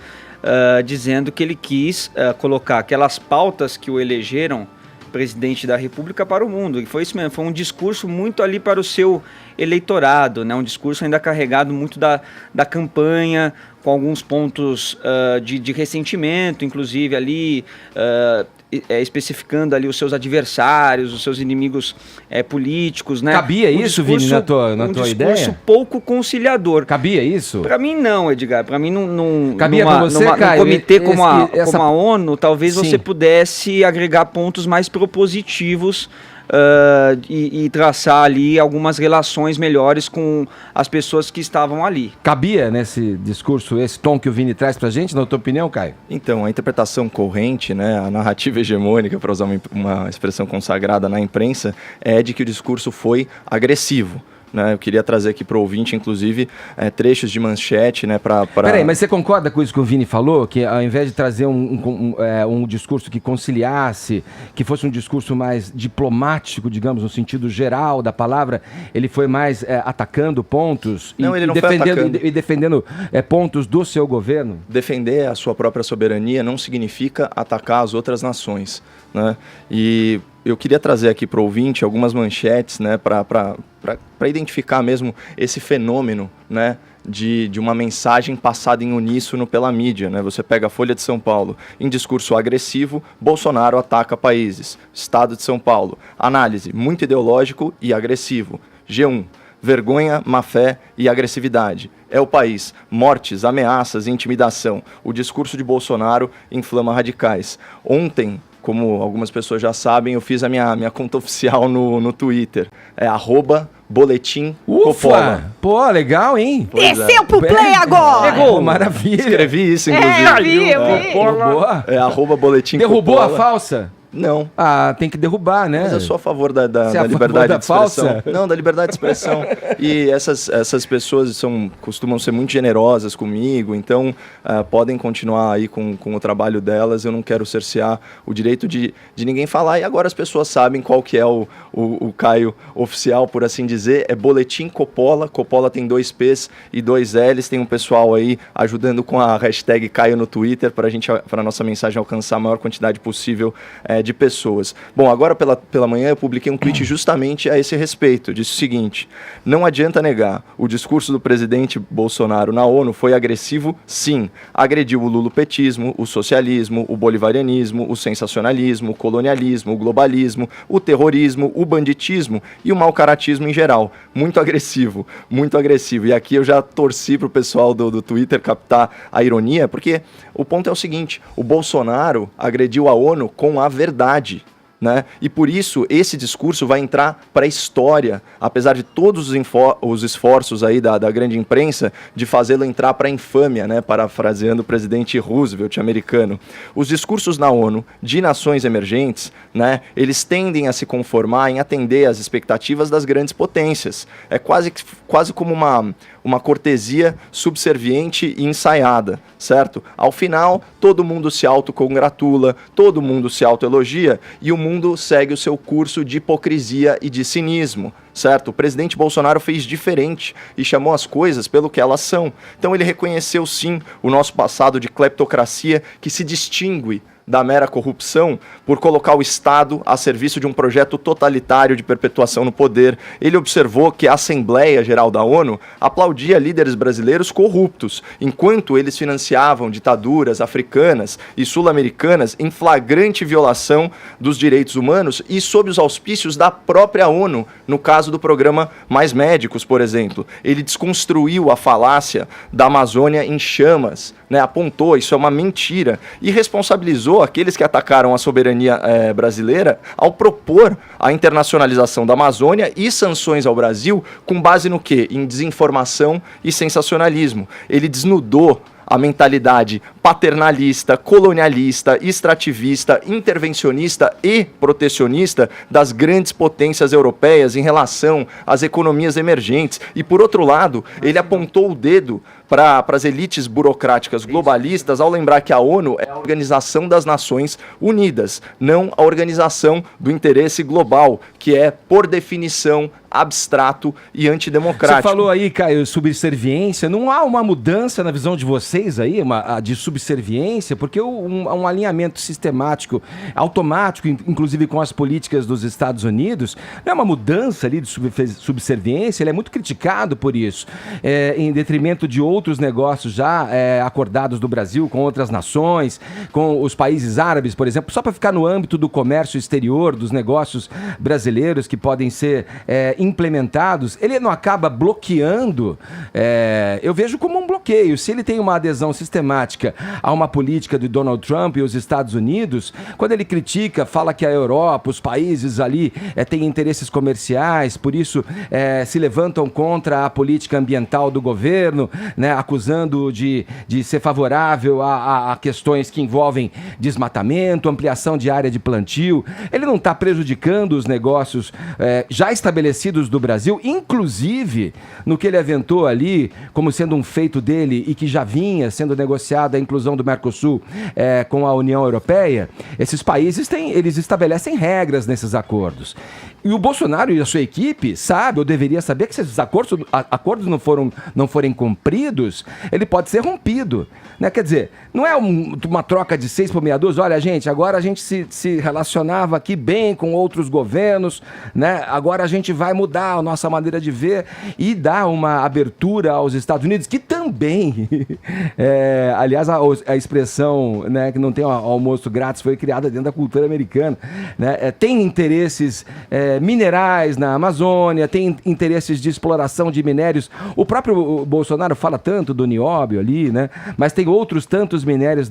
Speaker 4: dizendo que ele quis colocar aquelas pautas que o elegeram presidente da República para o mundo. E foi isso mesmo, foi um discurso muito ali para o seu eleitorado, né? Um discurso ainda carregado muito da campanha, com alguns pontos de ressentimento, inclusive ali, especificando ali os seus adversários, os seus inimigos políticos, né?
Speaker 1: Cabia isso, Vini, na tua ideia? Um
Speaker 4: discurso pouco conciliador.
Speaker 1: Cabia isso?
Speaker 4: Para mim não, Edgar. Para mim não
Speaker 1: cabia para você, Caio,
Speaker 4: num comitê como a ONU, talvez você pudesse agregar pontos mais propositivos e traçar ali algumas relações melhores com as pessoas que estavam ali.
Speaker 1: Cabia nesse discurso esse tom que o Vini traz pra gente, na tua opinião, Caio?
Speaker 9: Então, a interpretação corrente, né, a narrativa hegemônica, para usar uma expressão consagrada na imprensa, é de que o discurso foi agressivo. Né, eu queria trazer aqui para o ouvinte, inclusive, trechos de manchete, né, para...
Speaker 1: Peraí, mas você concorda com isso que o Vini falou? Que ao invés de trazer um discurso que conciliasse, que fosse um discurso mais diplomático, digamos, no sentido geral da palavra, ele foi mais atacando pontos e defendendo pontos do seu governo?
Speaker 9: Defender a sua própria soberania não significa atacar as outras nações, né? E eu queria trazer aqui para o ouvinte algumas manchetes, né, para identificar mesmo esse fenômeno, né, de uma mensagem passada em uníssono pela mídia, né? Você pega a Folha de São Paulo, em discurso agressivo, Bolsonaro ataca países. Estado de São Paulo, análise muito ideológico e agressivo. G1, vergonha, má fé e agressividade. É o país, mortes, ameaças e intimidação. O discurso de Bolsonaro inflama radicais. Ontem, como algumas pessoas já sabem, eu fiz a minha conta oficial no Twitter. É @boletim Coppola.
Speaker 1: Pô, legal, hein?
Speaker 3: Desceu pro play agora!
Speaker 1: Pegou, maravilha.
Speaker 9: Escrevi isso, inclusive.
Speaker 3: Eu vi.
Speaker 1: Boa.
Speaker 9: É @boletim
Speaker 1: Derrubou
Speaker 9: Coppola.
Speaker 1: a falsa?
Speaker 9: Não.
Speaker 1: Tem que derrubar, né?
Speaker 9: Mas eu sou a favor da
Speaker 1: a
Speaker 9: liberdade
Speaker 1: favor
Speaker 9: de expressão.
Speaker 1: falsa?
Speaker 9: Não, da liberdade de expressão. E essas pessoas costumam ser muito generosas comigo, então podem continuar aí com o trabalho delas. Eu não quero cercear o direito de ninguém falar. E agora as pessoas sabem qual que é o Caio oficial, por assim dizer. É Boletim Coppola. Coppola tem 2 P's e 2 L's. Tem um pessoal aí ajudando com a hashtag Caio no Twitter para a nossa mensagem alcançar a maior quantidade possível de pessoas. Bom, agora pela manhã eu publiquei um tweet justamente a esse respeito. Disse o seguinte: não adianta negar, o discurso do presidente Bolsonaro na ONU foi agressivo, sim. Agrediu o lulopetismo, o socialismo, o bolivarianismo, o sensacionalismo, o colonialismo, o globalismo, o terrorismo, o banditismo e o mau-caratismo em geral. Muito agressivo, muito agressivo. E aqui eu já torci pro pessoal do Twitter captar a ironia, porque o ponto é o seguinte: o Bolsonaro agrediu a ONU com a verdade. Né? E por isso esse discurso vai entrar para a história, apesar de todos os esforços aí da grande imprensa de fazê-lo entrar para a infâmia, né? Parafraseando o presidente Roosevelt americano. Os discursos na ONU de nações emergentes, né? Eles tendem a se conformar em atender às expectativas das grandes potências. É quase como uma cortesia subserviente e ensaiada, certo? Ao final, todo mundo se autocongratula, todo mundo se autoelogia e o mundo segue o seu curso de hipocrisia e de cinismo, certo? O presidente Bolsonaro fez diferente e chamou as coisas pelo que elas são. Então ele reconheceu sim o nosso passado de cleptocracia que se distingue da mera corrupção por colocar o Estado a serviço de um projeto totalitário de perpetuação no poder. Ele observou que a Assembleia Geral da ONU aplaudia líderes brasileiros corruptos, enquanto eles financiavam ditaduras africanas e sul-americanas em flagrante violação dos direitos humanos e sob os auspícios da própria ONU, no caso do programa Mais Médicos, por exemplo. Ele desconstruiu a falácia da Amazônia em chamas, né? Apontou, isso é uma mentira, e responsabilizou aqueles que atacaram a soberania brasileira ao propor a internacionalização da Amazônia e sanções ao Brasil com base no quê? Em desinformação e sensacionalismo. Ele desnudou a mentalidade paternalista, colonialista, extrativista, intervencionista e protecionista das grandes potências europeias em relação às economias emergentes. E, por outro lado, ele apontou o dedo para as elites burocráticas globalistas ao lembrar que a ONU é a Organização das Nações Unidas, não a Organização do Interesse Global, que é, por definição, abstrato e antidemocrático.
Speaker 1: Você falou aí, Caio, subserviência. Não há uma mudança na visão de vocês aí, de subserviência? Porque um alinhamento sistemático, automático, inclusive com as políticas dos Estados Unidos, não é uma mudança ali de subserviência? Ele é muito criticado por isso, em detrimento de outros negócios já acordados do Brasil com outras nações, com os países árabes, por exemplo, só para ficar no âmbito do comércio exterior, dos negócios brasileiros que podem ser implementados, ele não acaba bloqueando? Eu vejo como um bloqueio. Se ele tem uma adesão sistemática a uma política de Donald Trump e os Estados Unidos, quando ele critica, fala que a Europa, os países ali têm interesses comerciais, por isso se levantam contra a política ambiental do governo, né, acusando de ser favorável a questões que envolvem desmatamento, ampliação de área de plantio. Ele não está prejudicando os negócios já estabelecidos do Brasil, inclusive no que ele aventou ali como sendo um feito dele e que já vinha sendo negociada a inclusão do Mercosul com a União Europeia. Esses países eles estabelecem regras nesses acordos. E o Bolsonaro e a sua equipe sabe, ou deveria saber, que se esses acordos não forem cumpridos, ele pode ser rompido, né? Quer dizer, não é uma troca de 6 por meia dúzia. Olha, gente, agora a gente se relacionava aqui bem com outros governos, né? Agora a gente vai mudar a nossa maneira de ver e dar uma abertura aos Estados Unidos, que também, aliás, a expressão, né, que não tem almoço grátis foi criada dentro da cultura americana, né? Tem interesses minerais na Amazônia, tem interesses de exploração de minérios. O próprio Bolsonaro fala tanto do nióbio ali, né? Mas tem outros tantos minérios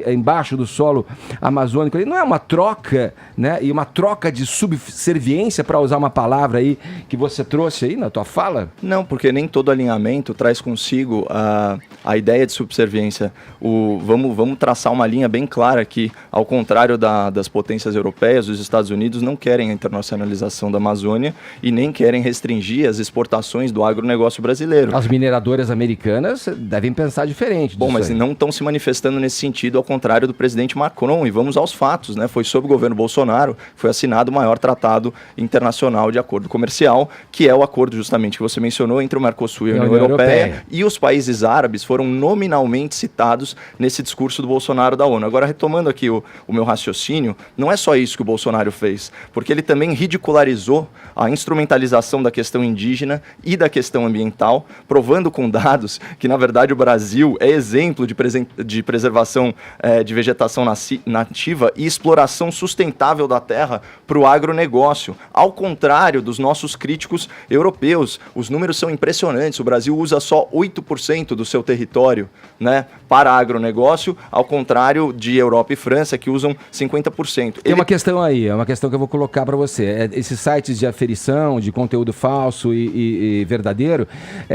Speaker 1: embaixo do solo amazônico. Não é uma troca, né? E uma troca de subserviência, para usar uma palavra aí que você trouxe aí na tua fala?
Speaker 9: Não, porque nem todo alinhamento traz consigo a ideia de subserviência. Vamos traçar uma linha bem clara que, ao contrário das potências europeias, os Estados Unidos não querem a internacionalização da Amazônia e nem querem restringir as exportações do agronegócio brasileiro.
Speaker 1: As mineradoras americanas devem pensar diferente.
Speaker 9: Bom, mas não estão se manifestando nesse sentido, ao contrário do presidente Macron. E vamos aos fatos, né? Foi sob o governo Bolsonaro que foi assinado o maior tratado internacional de acordo comercial, que é o acordo justamente que você mencionou entre o Mercosul e a União Europeia. E os países árabes foram nominalmente citados nesse discurso do Bolsonaro da ONU. Agora, retomando aqui o meu raciocínio, não é só isso que o Bolsonaro fez, porque ele também ridicularizou a instrumentalização da questão indígena e da questão ambiental, provando com dados que, na verdade, o Brasil é exemplo de preservação de vegetação nativa e exploração sustentável da terra para o agronegócio. Ao contrário dos nossos críticos europeus, os números são impressionantes. O Brasil usa só 8% do seu território, né, para agronegócio, ao contrário de Europa e França, que usam 50%.
Speaker 1: Tem uma questão aí, é uma questão que eu vou colocar para você. Esses sites de aferição, de conteúdo falso e verdadeiro...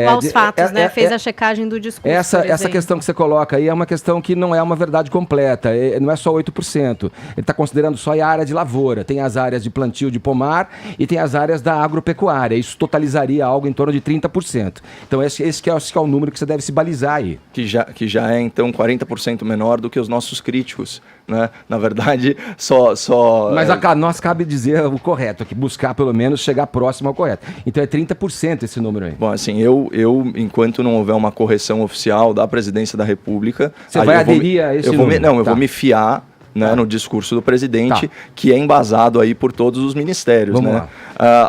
Speaker 3: Aos fatos, né? Fez a checagem do discurso,
Speaker 1: essa questão que você coloca aí é uma questão que não é uma verdade completa, não é só 8%. Ele está considerando só a área de lavoura. Tem as áreas de plantio de pomar e tem as áreas da agropecuária. Isso totalizaria algo em torno de 30%. Então esse que é o número que você deve se balizar aí.
Speaker 9: Que já é, então, 40% menor do que os nossos críticos, né? Na verdade,
Speaker 1: Mas nós cabe dizer o correto aqui, buscar pelo menos chegar próximo ao correto. Então é 30% esse número aí.
Speaker 9: Bom, assim, eu enquanto não houver uma correção oficial da Presidência da República...
Speaker 1: Você vai aderir a esse número?
Speaker 9: Eu vou me fiar, né, no discurso do presidente, que é embasado aí por todos os ministérios.
Speaker 1: Vamos
Speaker 9: lá.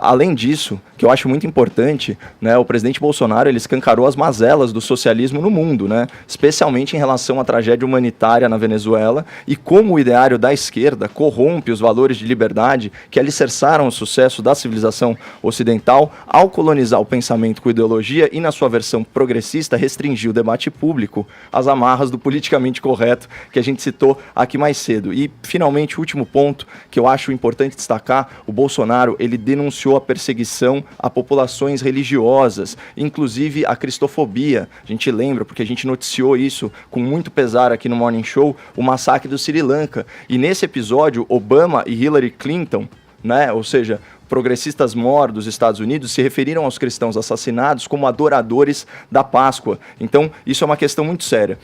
Speaker 9: Além disso, que eu acho muito importante, né, o presidente Bolsonaro ele escancarou as mazelas do socialismo no mundo, né, especialmente em relação à tragédia humanitária na Venezuela e como o ideário da esquerda corrompe os valores de liberdade que alicerçaram o sucesso da civilização ocidental ao colonizar o pensamento com ideologia e, na sua versão progressista, restringir o debate público às amarras do politicamente correto que a gente citou aqui mais cedo. E, finalmente, o último ponto que eu acho importante destacar, o Bolsonaro ele denunciou a perseguição a populações religiosas, inclusive a cristofobia. A gente lembra, porque a gente noticiou isso com muito pesar aqui no Morning Show, o massacre do Sri Lanka. E nesse episódio, Obama e Hillary Clinton, né, ou seja, progressistas mor dos Estados Unidos, se referiram aos cristãos assassinados como adoradores da Páscoa. Então, isso é uma questão muito séria.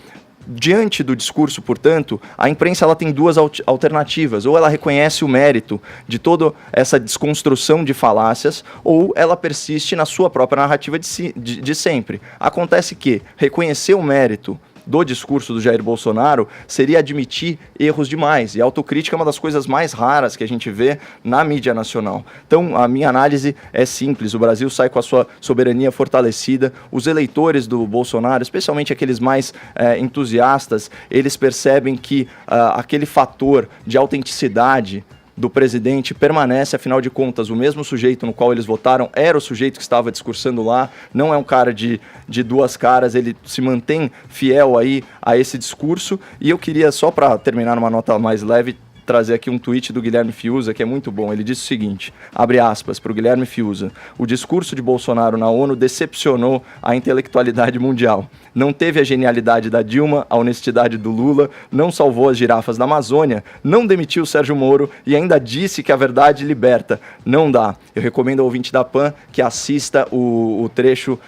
Speaker 9: Diante do discurso, portanto, a imprensa ela tem duas alternativas. Ou ela reconhece o mérito de toda essa desconstrução de falácias, ou ela persiste na sua própria narrativa de sempre. Acontece que reconhecer o mérito do discurso do Jair Bolsonaro seria admitir erros demais. E a autocrítica é uma das coisas mais raras que a gente vê na mídia nacional. Então, a minha análise é simples. O Brasil sai com a sua soberania fortalecida. Os eleitores do Bolsonaro, especialmente aqueles mais entusiastas, eles percebem que aquele fator de autenticidade do presidente permanece, afinal de contas, o mesmo sujeito no qual eles votaram era o sujeito que estava discursando lá, não é um cara de duas caras, ele se mantém fiel aí a esse discurso. E eu queria, só para terminar numa nota mais leve, trazer aqui um tweet do Guilherme Fiuza, que é muito bom. Ele disse o seguinte, abre aspas para o Guilherme Fiuza: o discurso de Bolsonaro na ONU decepcionou a intelectualidade mundial. Não teve a genialidade da Dilma, a honestidade do Lula, não salvou as girafas da Amazônia, não demitiu o Sérgio Moro e ainda disse que a verdade liberta. Não dá. Eu recomendo ao ouvinte da PAN que assista o trecho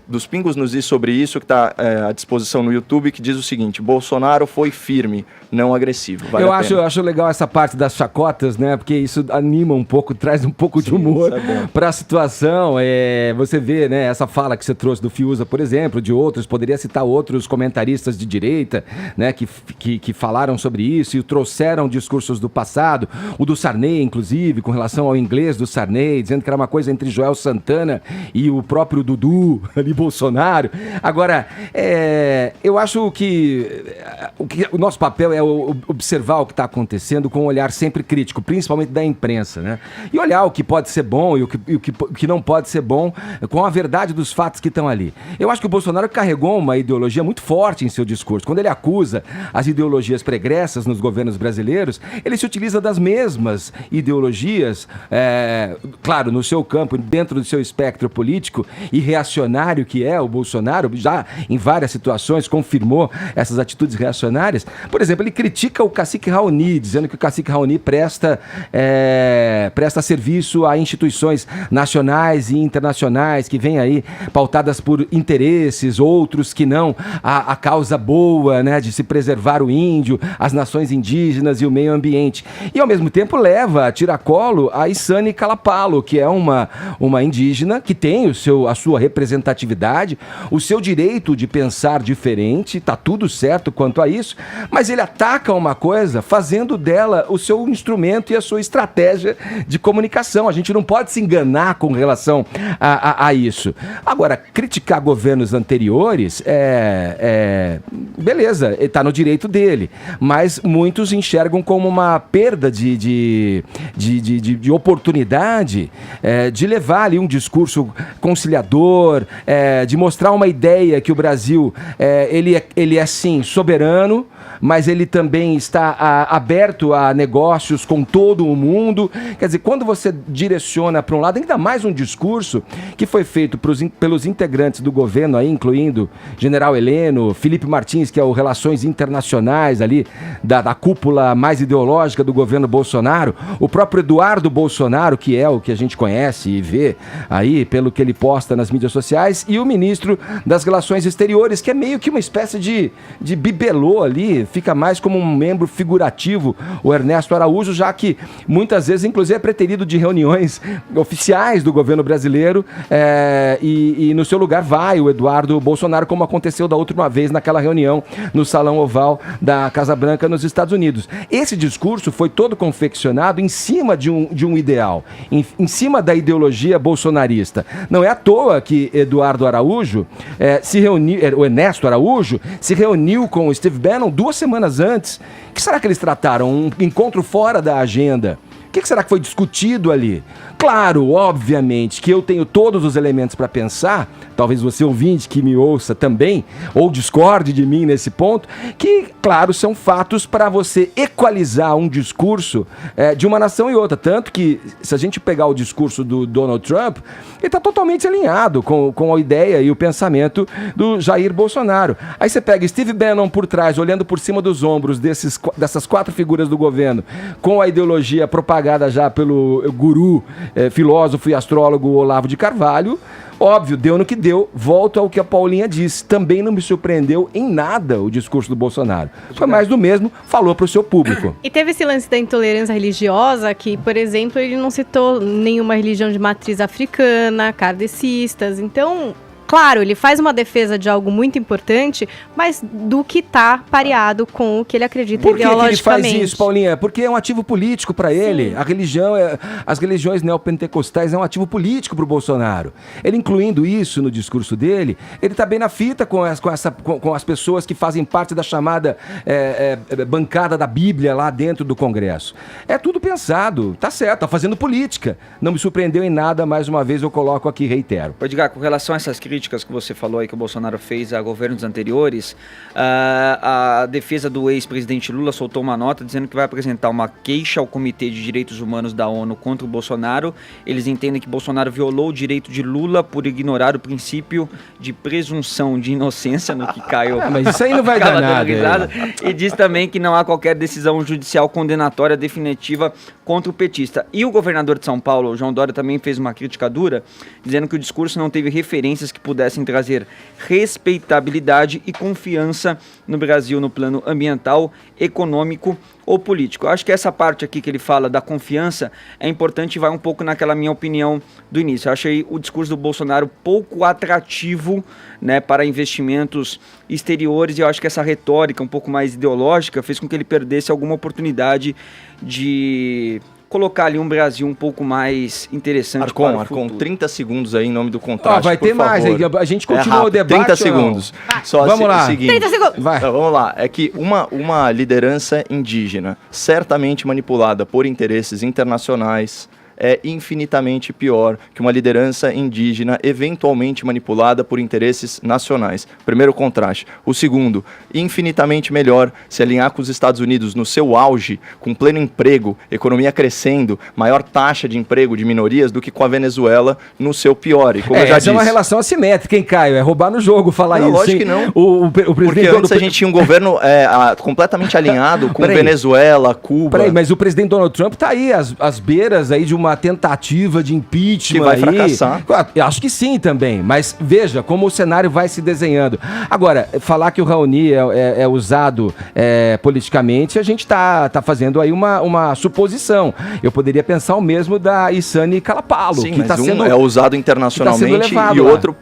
Speaker 9: dos Pingos nos Is sobre isso, que está à disposição no YouTube, que diz o seguinte: Bolsonaro foi firme, não agressivo. Vale
Speaker 1: eu acho legal essa parte das chacotas, né? Porque isso anima um pouco, traz um pouco de humor para a situação. Você vê, né, essa fala que você trouxe do Fiuza, por exemplo, de outros, poderia citar outros comentaristas de direita, né, que falaram sobre isso e trouxeram discursos do passado. O do Sarney, inclusive, com relação ao inglês do Sarney, dizendo que era uma coisa entre Joel Santana e o próprio Dudu. guru ali, Bolsonaro. Agora, eu acho que o nosso papel é observar o que está acontecendo com um olhar sempre crítico, principalmente da imprensa, né? E olhar o que pode ser bom e o que não pode ser bom com a verdade dos fatos que estão ali. Eu acho que o Bolsonaro carregou uma ideologia muito forte em seu discurso. Quando ele acusa as ideologias pregressas nos governos brasileiros, ele se utiliza das mesmas ideologias, claro, no seu campo, dentro do seu espectro político e reacionário que é o Bolsonaro, já em várias situações confirmou essas atitudes reacionárias. Por exemplo, ele critica o cacique Raoni, dizendo que o cacique Raoni presta serviço a instituições nacionais e internacionais que vêm aí pautadas por interesses, outros que não, a causa boa, né, de se preservar o índio, as nações indígenas e o meio ambiente. E ao mesmo tempo leva a tiracolo a Isane Calapalo, que é uma indígena que tem a sua representatividade, o seu direito de pensar diferente, tá tudo certo quanto a isso, mas ele ataca uma coisa fazendo dela o seu instrumento e a sua estratégia de comunicação. A gente não pode se enganar com relação a isso. Agora, criticar governos anteriores beleza, está no direito dele, mas muitos enxergam como uma perda de oportunidade de levar ali um discurso conciliador, de mostrar uma ideia que o Brasil ele é sim soberano, mas ele também está aberto a negócios com todo o mundo. Quer dizer, quando você direciona para um lado, ainda mais um discurso que foi feito pelos integrantes do governo, aí, incluindo General Heleno, Felipe Martins, que é o Relações Internacionais ali, da cúpula mais ideológica do governo Bolsonaro, o próprio Eduardo Bolsonaro, que é o que a gente conhece e vê aí, pelo que ele posta nas mídias sociais, e o ministro das Relações Exteriores, que é meio que uma espécie de bibelô ali, fica mais como um membro figurativo, o Ernesto Araújo, já que muitas vezes, inclusive, é preterido de reuniões oficiais do governo brasileiro, e no seu lugar vai o Eduardo Bolsonaro, como aconteceu da última vez naquela reunião no Salão Oval da Casa Branca nos Estados Unidos. Esse discurso foi todo confeccionado em cima de um ideal, em cima da ideologia bolsonarista. Não é à toa que Eduardo Araújo o Ernesto Araújo se reuniu com o Steve Bannon 2 semanas antes. O que será que eles trataram? Um encontro fora da agenda? O que será que foi discutido ali? Claro, obviamente, que eu tenho todos os elementos para pensar, talvez você ouvinte que me ouça também, ou discorde de mim nesse ponto, que, claro, são fatos para você equalizar um discurso de uma nação e outra. Tanto que, se a gente pegar o discurso do Donald Trump, ele está totalmente alinhado com a ideia e o pensamento do Jair Bolsonaro. Aí você pega Steve Bannon por trás, olhando por cima dos ombros dessas 4 figuras do governo, com a ideologia propagada já pelo guru, filósofo e astrólogo Olavo de Carvalho. Óbvio, deu no que deu. Volto ao que a Paulinha disse. Também não me surpreendeu em nada o discurso do Bolsonaro. Foi mais do mesmo, falou para o seu público.
Speaker 3: E teve esse lance da intolerância religiosa, que, por exemplo, ele não citou nenhuma religião de matriz africana, kardecistas. Então, claro, ele faz uma defesa de algo muito importante, mas do que está pareado com o que ele acredita ideologicamente.
Speaker 1: Por que ele faz isso, Paulinha? Porque é um ativo político para ele. A religião, as religiões neopentecostais é um ativo político para o Bolsonaro. Ele incluindo isso no discurso dele, ele está bem na fita com as pessoas que fazem parte da chamada bancada da Bíblia lá dentro do Congresso. É tudo pensado, tá certo, tá fazendo política. Não me surpreendeu em nada, mais uma vez eu coloco aqui, reitero.
Speaker 4: Edgar, com relação a essas críticas que você falou aí que o Bolsonaro fez a governos anteriores, a defesa do ex-presidente Lula soltou uma nota dizendo que vai apresentar uma queixa ao Comitê de Direitos Humanos da ONU contra o Bolsonaro. Eles entendem que Bolsonaro violou o direito de Lula por ignorar o princípio de presunção de inocência, no que caiu.
Speaker 1: Mas isso aí não vai dar nada.
Speaker 4: E diz também que não há qualquer decisão judicial condenatória definitiva contra o petista. E o governador de São Paulo, João Dória, também fez uma crítica dura, dizendo que o discurso não teve referências que pudessem trazer respeitabilidade e confiança no Brasil no plano ambiental, econômico ou político. Eu acho que essa parte aqui que ele fala da confiança é importante e vai um pouco naquela minha opinião do início. Eu achei o discurso do Bolsonaro pouco atrativo, né, para investimentos exteriores, e eu acho que essa retórica um pouco mais ideológica fez com que ele perdesse alguma oportunidade de colocar ali um Brasil um pouco mais interessante para o
Speaker 9: Arcon,
Speaker 4: futuro.
Speaker 9: 30 segundos aí em nome do contraste,
Speaker 1: vai ter
Speaker 9: por favor.
Speaker 1: mais aí, a gente continua o debate.
Speaker 9: 30 segundos. Só
Speaker 1: Vamos lá.
Speaker 9: Seguinte,
Speaker 3: 30 segundos.
Speaker 1: Vai.
Speaker 9: Então, vamos lá. É que uma liderança indígena certamente manipulada por interesses internacionais é infinitamente pior que uma liderança indígena eventualmente manipulada por interesses nacionais. Primeiro contraste. O segundo, infinitamente melhor se alinhar com os Estados Unidos no seu auge, com pleno emprego, economia crescendo, maior taxa de emprego de minorias do que com a Venezuela no seu pior. E como eu já
Speaker 1: essa
Speaker 9: disse,
Speaker 1: é uma relação assimétrica, hein, Caio? É roubar no jogo falar
Speaker 9: não,
Speaker 1: isso.
Speaker 9: lógico
Speaker 1: hein?
Speaker 9: que não.
Speaker 1: O presidente
Speaker 9: porque antes a gente tinha um governo completamente alinhado com Venezuela, Cuba.
Speaker 1: Peraí, mas o presidente Donald Trump tá aí, às beiras aí de uma tentativa de impeachment.
Speaker 9: Que vai fracassar.
Speaker 1: Eu acho que sim também, mas veja como o cenário vai se desenhando. Agora, falar que o Raoni é usado politicamente, a gente tá fazendo aí uma suposição. Eu poderia pensar o mesmo da Ihsane Kalapalo,
Speaker 9: Sim,
Speaker 1: que
Speaker 9: mas
Speaker 1: tá sendo
Speaker 9: é usado internacionalmente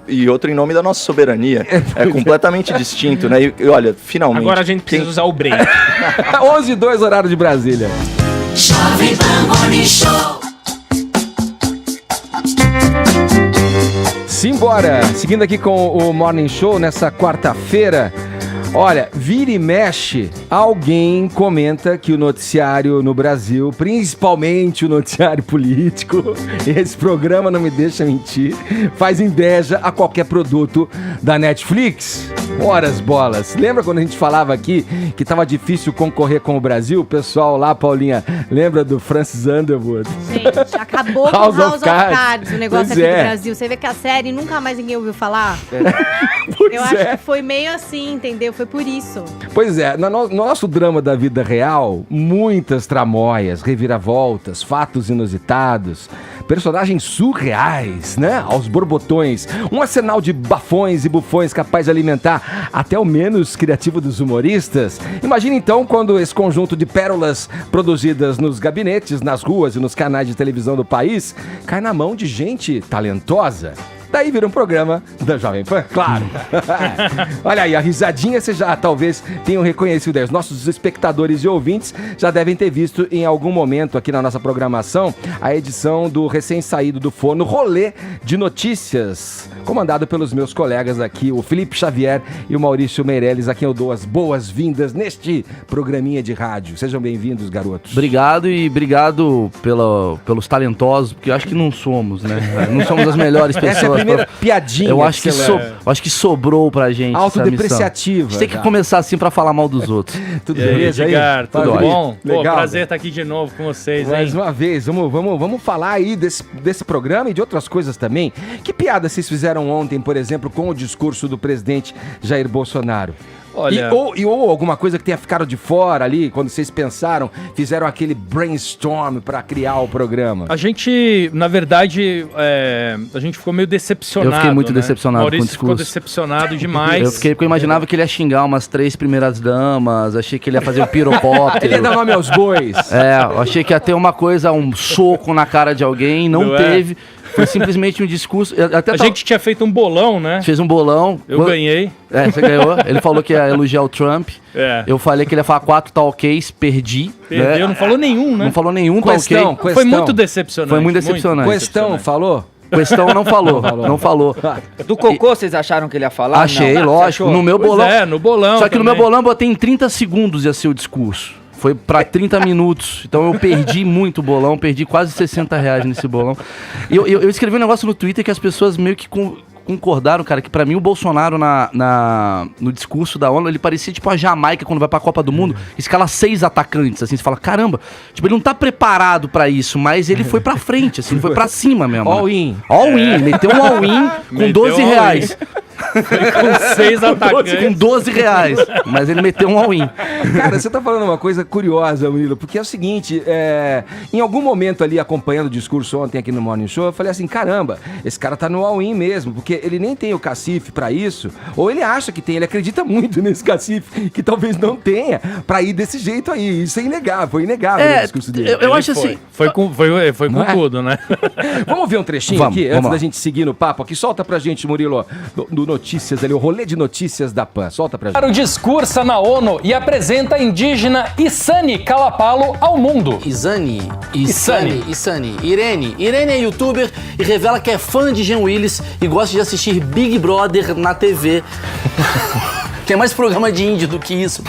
Speaker 9: e outro em nome da nossa soberania. É completamente distinto, né? E olha, finalmente...
Speaker 15: Agora a gente precisa usar o break.
Speaker 1: 11h02, horário de Brasília.
Speaker 2: Jovem Pan Morning Show.
Speaker 1: Simbora! Seguindo aqui com o Morning Show nessa quarta-feira. Olha, vira e mexe, alguém comenta que o noticiário no Brasil, principalmente o noticiário político, esse programa não me deixa mentir, faz inveja a qualquer produto da Netflix. Horas bolas. Lembra quando a gente falava aqui que tava difícil concorrer com o Brasil? O pessoal lá, Paulinha, lembra do Francis Underwood?
Speaker 3: Gente, acabou com House of Cards, o negócio aqui do Brasil. Você vê que a série nunca mais ninguém ouviu falar? Eu acho que foi meio assim, entendeu? Foi por isso.
Speaker 1: Pois é, no nosso drama da vida real, muitas tramóias, reviravoltas, fatos inusitados, personagens surreais, né? Aos borbotões. Um arsenal de bafões e bufões capaz de alimentar até o menos criativo dos humoristas. Imagine então quando esse conjunto de pérolas produzidas nos gabinetes, nas ruas e nos canais de televisão do país cai na mão de gente talentosa. Daí vira um programa da Jovem Pan, claro. Olha aí, a risadinha vocês já talvez tenham reconhecido aí. Os nossos espectadores e ouvintes já devem ter visto em algum momento aqui na nossa programação a edição do recém-saído do forno Rolê de Notícias, comandado pelos meus colegas aqui, o Felipe Xavier e o Maurício Meirelles, a quem eu dou as boas-vindas neste programinha de rádio. Sejam bem-vindos, garotos.
Speaker 16: Obrigado e obrigado pelos talentosos, porque eu acho que não somos, né? Não somos as melhores pessoas.
Speaker 1: Essa é a primeira piadinha.
Speaker 16: Eu acho que sobrou pra gente.
Speaker 1: Autodepreciativa.
Speaker 16: A gente tem que começar assim pra falar mal dos outros.
Speaker 15: Tudo beleza aí? Edgar, tudo bom?
Speaker 1: Legal.
Speaker 15: Prazer estar aqui de novo com vocês,
Speaker 1: Mais uma vez, vamos falar aí desse programa e de outras coisas também. Que piada vocês fizeram ontem, por exemplo, com o discurso do presidente Jair Bolsonaro?
Speaker 15: Olha...
Speaker 1: Ou alguma coisa que tenha ficado de fora ali, quando vocês pensaram, fizeram aquele brainstorm para criar o programa?
Speaker 15: A gente, na verdade, a gente ficou meio decepcionado.
Speaker 16: Eu fiquei muito decepcionado com o discurso.
Speaker 15: Ficou decepcionado demais.
Speaker 16: Porque eu imaginava que ele ia xingar umas 3 primeiras damas, achei que ele ia fazer um piropóptero.
Speaker 1: Ele ia dar nome aos bois.
Speaker 16: Eu achei que ia ter uma coisa, um soco na cara de alguém, não teve. Foi simplesmente um discurso...
Speaker 15: A gente tinha feito um bolão, né?
Speaker 16: Fez um bolão.
Speaker 15: Eu ganhei.
Speaker 16: Você ganhou. Ele falou que ia elogiar o Trump. Eu falei que ele ia falar 4 talkies, perdi.
Speaker 15: Perdeu, né? Não falou nenhum, né?
Speaker 16: Não falou nenhum talkie.
Speaker 15: Foi muito decepcionante.
Speaker 16: Foi muito decepcionante.
Speaker 1: Questão, falou?
Speaker 16: Questão não falou, não falou.
Speaker 4: Do cocô, vocês acharam que ele ia falar?
Speaker 16: Achei, lógico. No meu bolão.
Speaker 15: No bolão.
Speaker 16: Só que no meu bolão eu botei em 30 segundos ia ser o discurso. Foi pra 30 minutos. Então eu perdi muito o bolão, perdi quase R$60 nesse bolão. Eu escrevi um negócio no Twitter que as pessoas meio que concordaram, cara, que pra mim o Bolsonaro no discurso da ONU, ele parecia tipo a Jamaica quando vai pra Copa do Mundo, escala 6 atacantes, assim, você fala, caramba, tipo, ele não tá preparado pra isso, mas ele foi pra frente, assim, foi pra cima mesmo.
Speaker 1: All-in.
Speaker 16: All-in, meteu um all-in com R$12.
Speaker 15: Com 6 atacantes.
Speaker 16: Com R$12. Mas ele meteu um all-in.
Speaker 1: Cara, você tá falando uma coisa curiosa, Murilo, porque é o seguinte, em algum momento ali, acompanhando o discurso ontem aqui no Morning Show, eu falei assim, caramba, esse cara tá no all-in mesmo, porque ele nem tem o cacife pra isso, ou ele acha que tem, ele acredita muito nesse cacife, que talvez não tenha, pra ir desse jeito aí. Isso é inegável, foi inegável o discurso dele.
Speaker 16: Eu acho assim...
Speaker 15: Foi com tudo, né?
Speaker 1: Vamos ver um trechinho aqui, antes da gente seguir no papo aqui. Solta pra gente, Murilo, do Notícias ali, o rolê de notícias da PAN. Solta pra gente.
Speaker 17: O discursa na ONU e apresenta a indígena Isani Kalapalo ao mundo.
Speaker 16: Isani. Irene é youtuber e revela que é fã de Jean Willis e gosta de assistir Big Brother na TV. Tem mais programa de índio do que isso.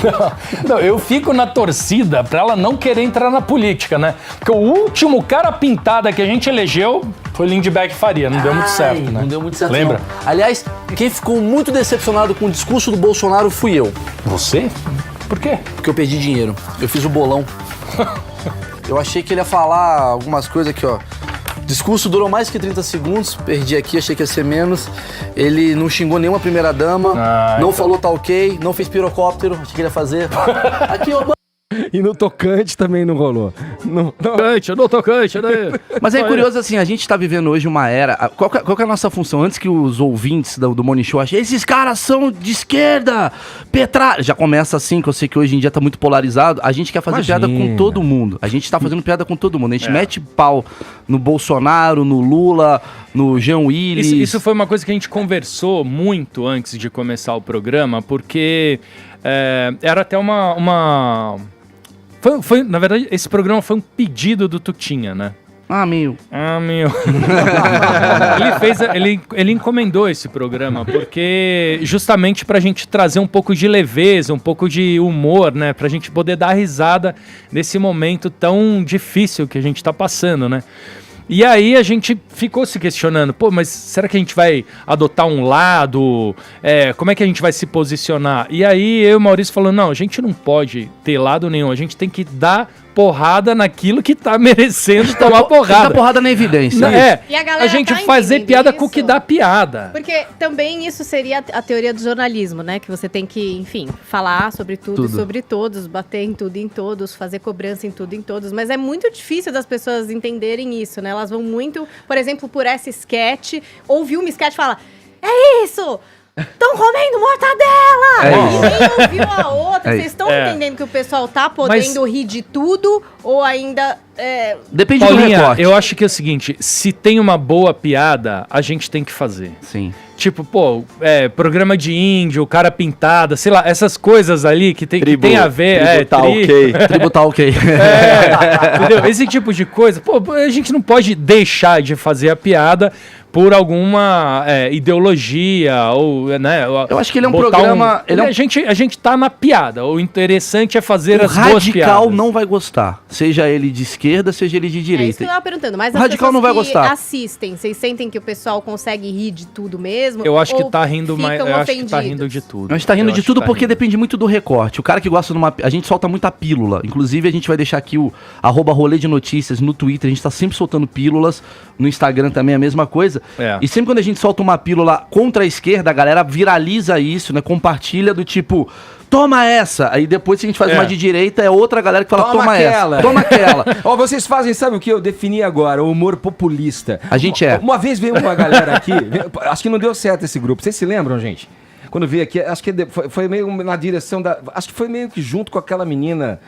Speaker 17: Não, eu fico na torcida pra ela não querer entrar na política, né? Porque o último cara pintada que a gente elegeu foi Lindbergh Faria. Não deu muito certo, né?
Speaker 16: Não deu muito certo,
Speaker 17: Lembra?
Speaker 16: Não. Aliás, quem ficou muito decepcionado com o discurso do Bolsonaro fui eu.
Speaker 17: Você? Por quê?
Speaker 16: Porque eu perdi dinheiro. Eu fiz o bolão. Eu achei que ele ia falar algumas coisas aqui, ó. Discurso durou mais que 30 segundos, perdi aqui, achei que ia ser menos. Ele não xingou nenhuma primeira-dama, não falou tá ok, não fez pirocóptero, achei que ele ia fazer. Aqui, ó.
Speaker 1: E no tocante também não rolou.
Speaker 17: No tocante, né?
Speaker 16: Mas é curioso assim, a gente tá vivendo hoje uma era... Qual que é a nossa função? Antes que os ouvintes do Morning Show achem, esses caras são de esquerda, já começa assim, que eu sei que hoje em dia tá muito polarizado, a gente quer fazer piada com todo mundo. A gente tá fazendo piada com todo mundo. A gente mete pau no Bolsonaro, no Lula, no Jean Willis.
Speaker 15: Isso foi uma coisa que a gente conversou muito antes de começar o programa, porque era até na verdade, esse programa foi um pedido do Tutinha, né?
Speaker 16: Meu.
Speaker 15: Ele encomendou esse programa porque justamente pra gente trazer um pouco de leveza, um pouco de humor, né? Pra gente poder dar risada nesse momento tão difícil que a gente tá passando, né? E aí a gente ficou se questionando, mas será que a gente vai adotar um lado? Como é que a gente vai se posicionar? E aí eu e o Maurício falando, não, a gente não pode ter lado nenhum, a gente tem que dar porrada naquilo que tá merecendo tomar porrada.
Speaker 16: Dá porrada na evidência.
Speaker 3: E a
Speaker 15: gente fazer piada com o que dá piada.
Speaker 3: Porque também isso seria a teoria do jornalismo, né? Que você tem que, enfim, falar sobre tudo e sobre todos, bater em tudo e em todos, fazer cobrança em tudo e em todos. Mas é muito difícil das pessoas entenderem isso, né? Elas vão muito, por exemplo, por essa sketch, ouvir uma sketch e falar, é isso! Estão comendo mortadela! E nem ouviu a outra. Vocês estão entendendo que o pessoal tá podendo rir de tudo ou ainda...
Speaker 16: Depende
Speaker 15: Paulinha,
Speaker 16: do recorte.
Speaker 15: Eu acho que é o seguinte, se tem uma boa piada, a gente tem que fazer.
Speaker 16: Sim.
Speaker 15: Tipo, programa de índio, cara pintada, sei lá, essas coisas ali que tem a ver...
Speaker 16: Tribo tá ok.
Speaker 15: Entendeu? Esse tipo de coisa, a gente não pode deixar de fazer a piada por alguma ideologia ou, né?
Speaker 16: Eu acho que ele é um programa...
Speaker 15: A gente tá na piada, o interessante é fazer as boas piadas.
Speaker 16: O radical não vai gostar, seja ele de esquerda, seja ele de direita.
Speaker 3: É isso que eu tava perguntando, mas
Speaker 16: o radical não vai gostar.
Speaker 3: Assistem, vocês sentem que o pessoal consegue rir de tudo mesmo?
Speaker 15: Eu acho que tá rindo mais, eu acho que tá rindo de tudo.
Speaker 16: A gente tá rindo de tudo porque depende muito do recorte. O cara que gosta de a gente solta muita pílula. Inclusive, a gente vai deixar aqui o @rolê de notícias no Twitter. A gente tá sempre soltando pílulas. No Instagram também é a mesma coisa. E sempre quando a gente solta uma pílula contra a esquerda, a galera viraliza isso, né? Compartilha do tipo... Toma essa! Aí depois, se a gente faz uma de direita, é outra galera que fala, toma essa. Toma aquela.
Speaker 1: Vocês fazem, sabe o que eu defini agora? O humor populista.
Speaker 16: A gente
Speaker 1: Uma vez veio uma galera aqui, acho que não deu certo esse grupo. Vocês se lembram, gente? Quando veio aqui, acho que foi meio na direção da... Acho que foi meio que junto com aquela menina...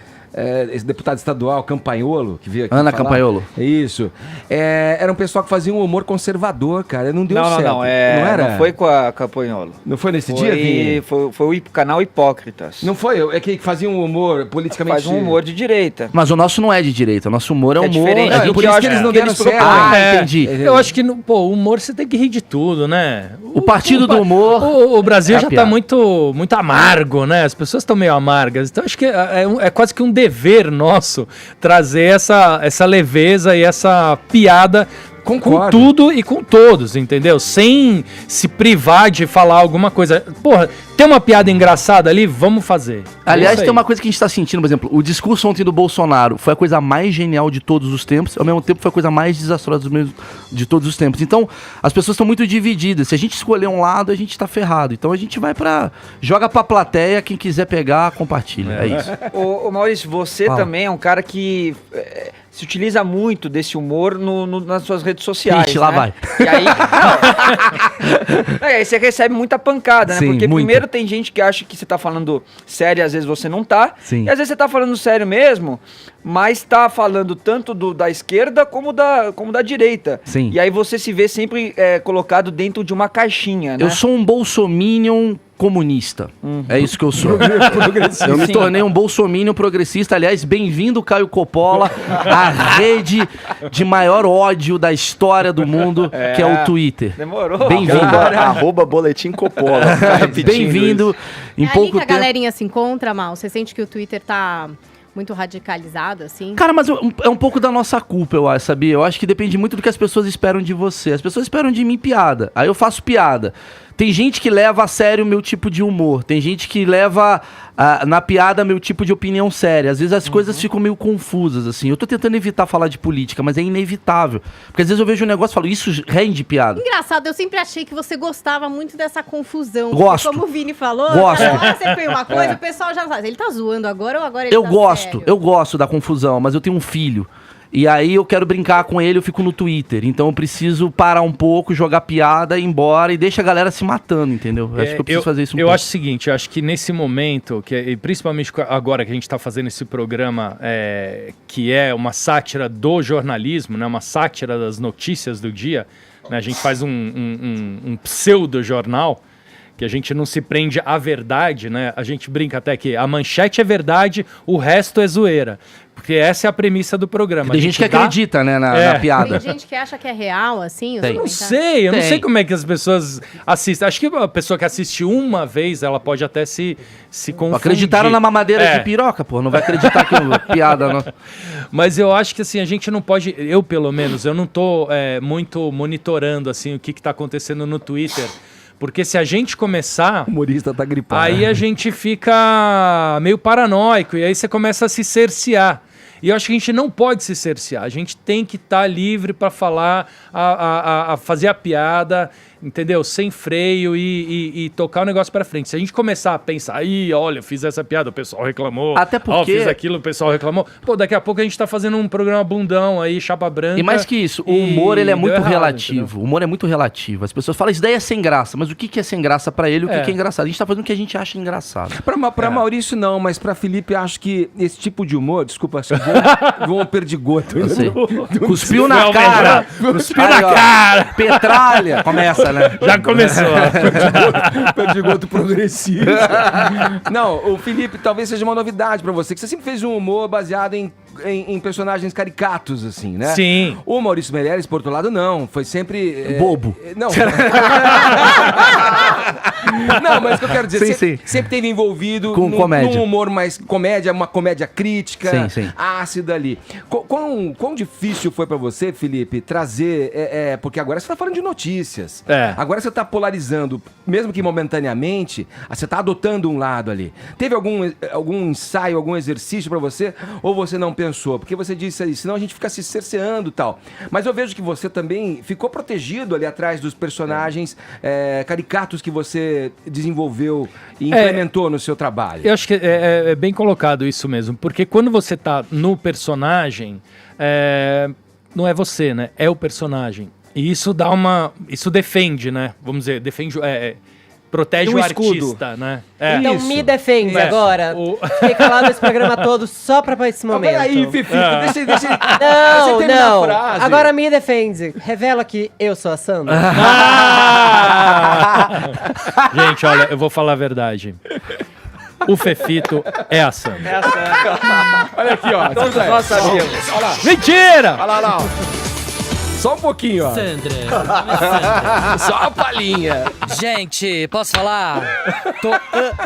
Speaker 1: esse deputado estadual, Campanholo, que veio aqui
Speaker 16: Ana
Speaker 1: falar.
Speaker 16: Campanholo.
Speaker 1: Isso. Era um pessoal que fazia um humor conservador, cara. Não deu certo.
Speaker 4: Não era? Não foi com a Campanholo.
Speaker 1: Não foi nesse dia, Vini?
Speaker 4: Foi o canal Hipócritas.
Speaker 1: Não foi? É que fazia um humor politicamente...
Speaker 4: Faz um humor de direita.
Speaker 16: Mas o nosso não é de direita. O nosso humor é humor...
Speaker 4: diferente.
Speaker 1: Por isso que eles não deram certo.
Speaker 15: Entendi. Eu acho que, o humor você tem que rir de tudo, né?
Speaker 16: O partido do humor...
Speaker 15: O Brasil já tá muito amargo, né? As pessoas estão meio amargas. Então acho que é quase que um dever nosso trazer essa leveza e essa piada com tudo e com todos, entendeu? Sem se privar de falar alguma coisa. Porra, tem uma piada engraçada ali, vamos fazer.
Speaker 16: Aliás, tem uma coisa que a gente tá sentindo, por exemplo, o discurso ontem do Bolsonaro foi a coisa mais genial de todos os tempos, ao mesmo tempo foi a coisa mais desastrosa de todos os tempos. Então, as pessoas estão muito divididas. Se a gente escolher um lado, a gente tá ferrado. Então a gente vai joga pra plateia, quem quiser pegar, compartilha. É isso.
Speaker 4: Ô Maurício, você também é um cara que se utiliza muito desse humor nas suas redes sociais.
Speaker 16: Ixi, lá vai.
Speaker 4: E aí você recebe muita pancada, né?
Speaker 16: Sim,
Speaker 4: porque
Speaker 16: muita.
Speaker 4: primeiro tem gente que acha que você tá falando sério e às vezes você não tá.
Speaker 16: Sim.
Speaker 4: E às vezes você tá falando sério mesmo, mas tá falando tanto da esquerda como da direita.
Speaker 16: Sim.
Speaker 4: E aí você se vê sempre colocado dentro de uma caixinha, né?
Speaker 16: Eu sou um bolsominion comunista. É isso que eu sou. Eu me tornei um bolsominion progressista. Aliás, bem-vindo, Caio Coppola, à rede de maior ódio da história do mundo, que é o Twitter.
Speaker 4: Demorou.
Speaker 16: Bem-vindo.
Speaker 9: @boletim Coppola.
Speaker 16: Bem-vindo. Em
Speaker 3: É ali
Speaker 16: pouco
Speaker 3: que a
Speaker 16: tempo.
Speaker 3: galerinha se encontra, Mal? Você sente que o Twitter tá muito radicalizado, assim?
Speaker 16: Cara, mas é um pouco da nossa culpa, eu acho, sabia? Eu acho que depende muito do que as pessoas esperam de você. As pessoas esperam de mim piada. Aí eu faço piada. Tem gente que leva a sério o meu tipo de humor. Tem gente que leva na piada meu tipo de opinião séria. Às vezes as coisas ficam meio confusas, assim. Eu tô tentando evitar falar de política, mas é inevitável. Porque às vezes eu vejo um negócio e falo, isso rende piada.
Speaker 3: Engraçado, eu sempre achei que você gostava muito dessa confusão.
Speaker 16: Gosto.
Speaker 3: Porque como o Vini falou,
Speaker 16: Gosto.
Speaker 3: cada hora você põe uma coisa, o pessoal já sabe. Ele tá zoando agora ou agora ele
Speaker 16: Eu
Speaker 3: tá
Speaker 16: gosto,
Speaker 3: sério?
Speaker 16: eu gosto da confusão, mas eu tenho um filho. E aí eu quero brincar com ele, eu fico no Twitter. Então eu preciso parar um pouco, jogar piada, ir embora e deixa a galera se matando, entendeu? Acho que eu preciso fazer isso um pouco.
Speaker 15: Eu acho o seguinte, eu acho que nesse momento, e principalmente agora que a gente está fazendo esse programa, que é uma sátira do jornalismo, né, uma sátira das notícias do dia, né, a gente faz um pseudo-jornal, que a gente não se prende à verdade, né? A gente brinca até que a manchete é verdade, o resto é zoeira. Porque essa é a premissa do programa.
Speaker 16: Tem gente que acredita, né, na piada.
Speaker 3: Tem gente que acha que é real, assim?
Speaker 15: Eu não sei, eu não sei como é que as pessoas assistem. Acho que a pessoa que assiste uma vez, ela pode até se confundir.
Speaker 16: Acreditaram na mamadeira de piroca, pô. Não vai acreditar que é piada, não.
Speaker 15: Mas eu acho que, assim, a gente não pode... Eu, pelo menos, eu não tô muito monitorando, assim, o que tá acontecendo no Twitter. Porque se a gente começar...
Speaker 1: O humorista tá gripado.
Speaker 15: Aí a gente fica meio paranoico e aí você começa a se cercear. E eu acho que a gente não pode se cercear. A gente tem que estar livre para falar, a fazer a piada, entendeu? Sem freio e tocar o negócio para frente. Se a gente começar a pensar, olha, eu fiz essa piada, o pessoal reclamou.
Speaker 16: Até porque...
Speaker 15: fiz aquilo, o pessoal reclamou. Pô, daqui a pouco a gente tá fazendo um programa bundão aí, chapa branca.
Speaker 16: E mais que isso, o humor ele é muito relativo.
Speaker 15: Entendeu?
Speaker 16: O humor é muito relativo. As pessoas falam, isso daí é sem graça. Mas o que é sem graça para ele e o que é engraçado? A gente tá fazendo o que a gente acha engraçado.
Speaker 1: Pra Maurício não, mas pra Felipe acho que esse tipo de humor, desculpa, acho que vou perdigoto.
Speaker 16: Cuspiu na cara.
Speaker 15: Cuspiu na cara.
Speaker 16: Petralha. Começa, né?
Speaker 15: Já começou.
Speaker 1: Perdigoto progressista. Não, o Felipe talvez seja uma novidade pra você, que você sempre fez um humor baseado em personagens caricatos, assim, né?
Speaker 15: Sim.
Speaker 1: O Maurício Meirelles, por outro lado, não. Foi sempre...
Speaker 16: Bobo.
Speaker 1: Não. Não, mas o que eu quero dizer, sempre teve envolvido
Speaker 16: com comédia.
Speaker 1: Num humor mais comédia, uma comédia crítica,
Speaker 16: sim.
Speaker 1: ácida ali. Quão difícil foi pra você, Felipe, trazer... porque agora você tá falando de notícias. Agora você tá polarizando, mesmo que momentaneamente, você tá adotando um lado ali. Teve algum ensaio, algum exercício pra você? Ou você não pensou? Porque você disse aí, senão a gente fica se cerceando e tal. Mas eu vejo que você também ficou protegido ali atrás dos personagens caricatos que você desenvolveu e implementou no seu trabalho.
Speaker 15: Eu acho que é bem colocado isso mesmo, porque quando você tá no personagem, não é você, né? É o personagem. E isso isso defende, né? Vamos dizer, protege o artista, né?
Speaker 5: Então isso. Me defende agora. Fiquei calado esse programa todo só pra esse momento.
Speaker 1: Peraí, Fifi, deixa
Speaker 5: Não. Agora me defende. Revela que eu sou a Sandra.
Speaker 15: Gente, olha, eu vou falar a verdade. O Fefito é a Sandra.
Speaker 1: Olha aqui, ó.
Speaker 4: Todos nós sabíamos.
Speaker 1: Olha lá.
Speaker 15: Mentira!
Speaker 1: Olha lá, Só um pouquinho, ó.
Speaker 18: Sandra.
Speaker 1: Só uma palhinha.
Speaker 18: Gente, posso falar?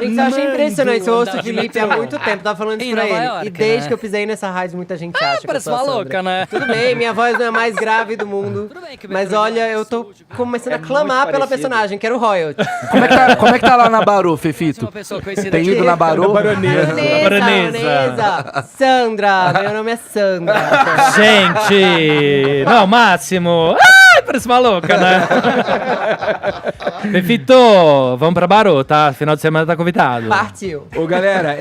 Speaker 5: Gente, eu achei impressionante. Eu ouço o Felipe há muito tempo. Tava falando isso pra ele.
Speaker 18: York,
Speaker 5: e desde que eu pisei nessa rádio, muita gente acha que eu
Speaker 18: parece
Speaker 5: sou a
Speaker 18: uma
Speaker 5: Sandra.
Speaker 18: louca, né?
Speaker 5: Tudo bem, minha voz não é a mais grave do mundo. Mas olha, eu tô começando a clamar pela personagem, quero royalty.
Speaker 16: Como é que tá lá na Barô, Fefito? Tem ido na Barô?
Speaker 5: Baronesa. Sandra, meu nome é Sandra.
Speaker 15: Gente, não, Máximo. Parece maluca, né? Fefito, vamos pra Barô, tá? Final de semana tá convidado.
Speaker 5: Partiu.
Speaker 1: Ô, galera,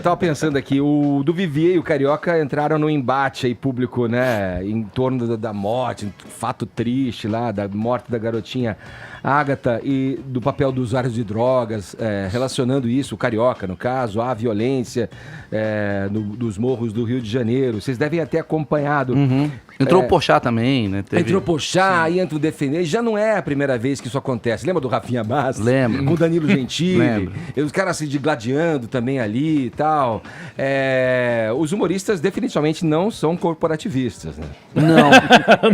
Speaker 1: tava pensando aqui, o do Vivier e o Carioca entraram no embate aí público, né? Em torno da morte, fato triste lá, da morte da garotinha Ágata e do papel dos usuários de drogas, relacionando isso, o Carioca, no caso, à violência dos morros do Rio de Janeiro. Vocês devem ter acompanhado.
Speaker 16: Uhum. Entrou o Porchat também, né?
Speaker 1: Entrou o Porchat, aí entra o Defender. Já não é a primeira vez que isso acontece. Lembra do Rafinha Bastos?
Speaker 16: Lembro.
Speaker 1: Com o Danilo Gentili.
Speaker 16: Lembro.
Speaker 1: E os caras se digladiando também ali e tal. Os humoristas definitivamente não são corporativistas, né?
Speaker 16: Não.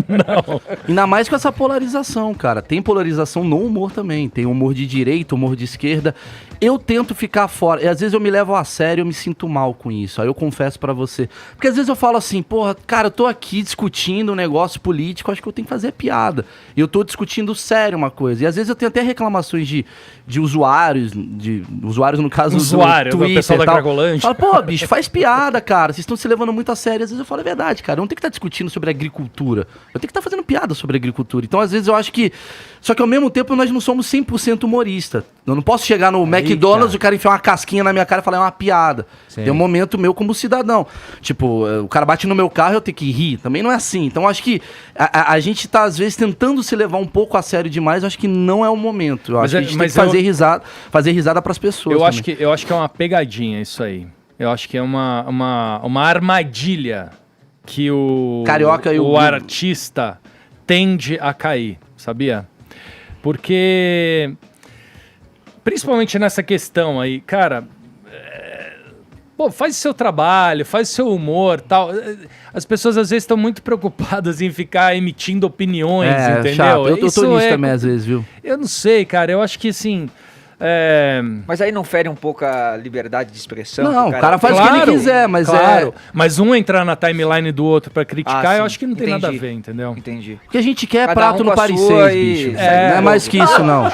Speaker 16: Não. Ainda mais com essa polarização, cara. Tem polarização no humor também. Tem humor de direita, humor de esquerda. Eu tento ficar fora. E às vezes eu me levo a sério, eu me sinto mal com isso. Aí eu confesso pra você. Porque às vezes eu falo assim, porra, cara, eu tô aqui discutindo um negócio político, acho que eu tenho que fazer piada. E eu tô discutindo sério uma coisa. E às vezes eu tenho até reclamações de usuários, usuários no caso
Speaker 15: usuário,
Speaker 16: do Twitter,
Speaker 15: o pessoal da
Speaker 16: tal.
Speaker 15: Cracolândia.
Speaker 16: Fala, pô, bicho, faz piada, cara. Vocês estão se levando muito a sério. Às vezes eu falo, é verdade, cara. Eu não tenho que estar discutindo sobre agricultura. Eu tenho que estar fazendo piada sobre agricultura. Então, às vezes, eu acho que... Só que, ao mesmo tempo, nós não somos 100% humorista. Eu não posso chegar no McDonald's e o cara enfiar uma casquinha na minha cara e falar, é uma piada.
Speaker 1: Sim.
Speaker 16: Tem um momento meu como cidadão. Tipo, o cara bate no meu carro e eu tenho que rir. Também não é assim. Então, acho que a gente tá, às vezes, tentando se levar um pouco a sério demais. Eu acho que não é o momento. Eu acho que a gente tem que fazer risada pras pessoas.
Speaker 15: Eu acho que é uma pegadinha isso aí. Eu acho que é uma armadilha que o
Speaker 16: Carioca e
Speaker 15: o artista tende a cair, sabia? Porque, principalmente nessa questão aí, cara, pô, faz o seu trabalho, faz o seu humor, tal. As pessoas às vezes estão muito preocupadas em ficar emitindo opiniões, entendeu?
Speaker 16: Chato. Eu tô nisso também às vezes, viu?
Speaker 15: Eu não sei, cara, eu acho que assim...
Speaker 4: Mas aí não fere um pouco a liberdade de expressão?
Speaker 16: Não, o cara faz o que ele quiser, mas
Speaker 15: Mas um entrar na timeline do outro pra criticar, eu acho que não tem nada a ver, entendeu?
Speaker 4: Entendi.
Speaker 16: O que a gente quer é prato no Paris 6, bicho. Não é mais que isso, não.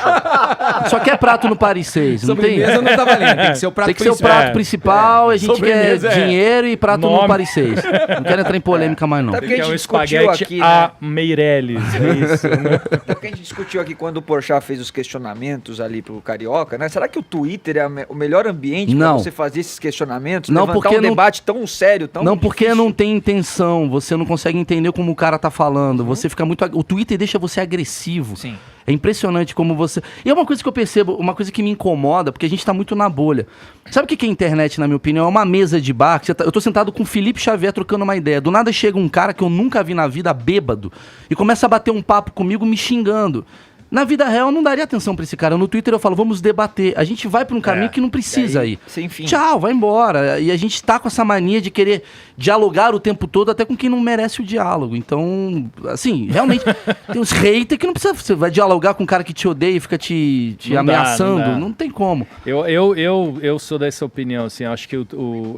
Speaker 16: Só quer prato no Paris 6, não tem?
Speaker 1: Sobremesa não tá valendo, tem que ser o prato principal.
Speaker 16: Tem que ser o prato principal, a gente quer dinheiro e prato no Paris 6. Não quero entrar em polêmica mais, não.
Speaker 15: Porque é um espaguete aqui, a Meirelles, é isso, né?
Speaker 4: Porque a gente discutiu aqui quando o Porchat fez os questionamentos ali pro Carioca, né? Será que o Twitter é o melhor ambiente para você fazer esses questionamentos?
Speaker 16: Não,
Speaker 4: levantar
Speaker 16: porque
Speaker 4: um debate tão sério, tão
Speaker 16: Não,
Speaker 4: difícil?
Speaker 16: porque não tem intenção, você não consegue entender como o cara tá falando, você fica muito... O Twitter deixa você agressivo.
Speaker 4: Sim.
Speaker 16: É impressionante como você... E é uma coisa que eu percebo, uma coisa que me incomoda, porque a gente tá muito na bolha. Sabe o que é a internet, na minha opinião? É uma mesa de bar, eu tô sentado com o Felipe Xavier trocando uma ideia. Do nada chega um cara que eu nunca vi na vida, bêbado, e começa a bater um papo comigo me xingando. Na vida real, eu não daria atenção pra esse cara. No Twitter eu falo, vamos debater. A gente vai pra um caminho que não precisa ir.
Speaker 4: Sem fim.
Speaker 16: Tchau, vai embora. E a gente tá com essa mania de querer dialogar o tempo todo, até com quem não merece o diálogo. Então, assim, realmente, tem uns haters que não precisa... Você vai dialogar com um cara que te odeia e fica te ameaçando. Não tem como.
Speaker 15: Eu sou dessa opinião, assim. Acho que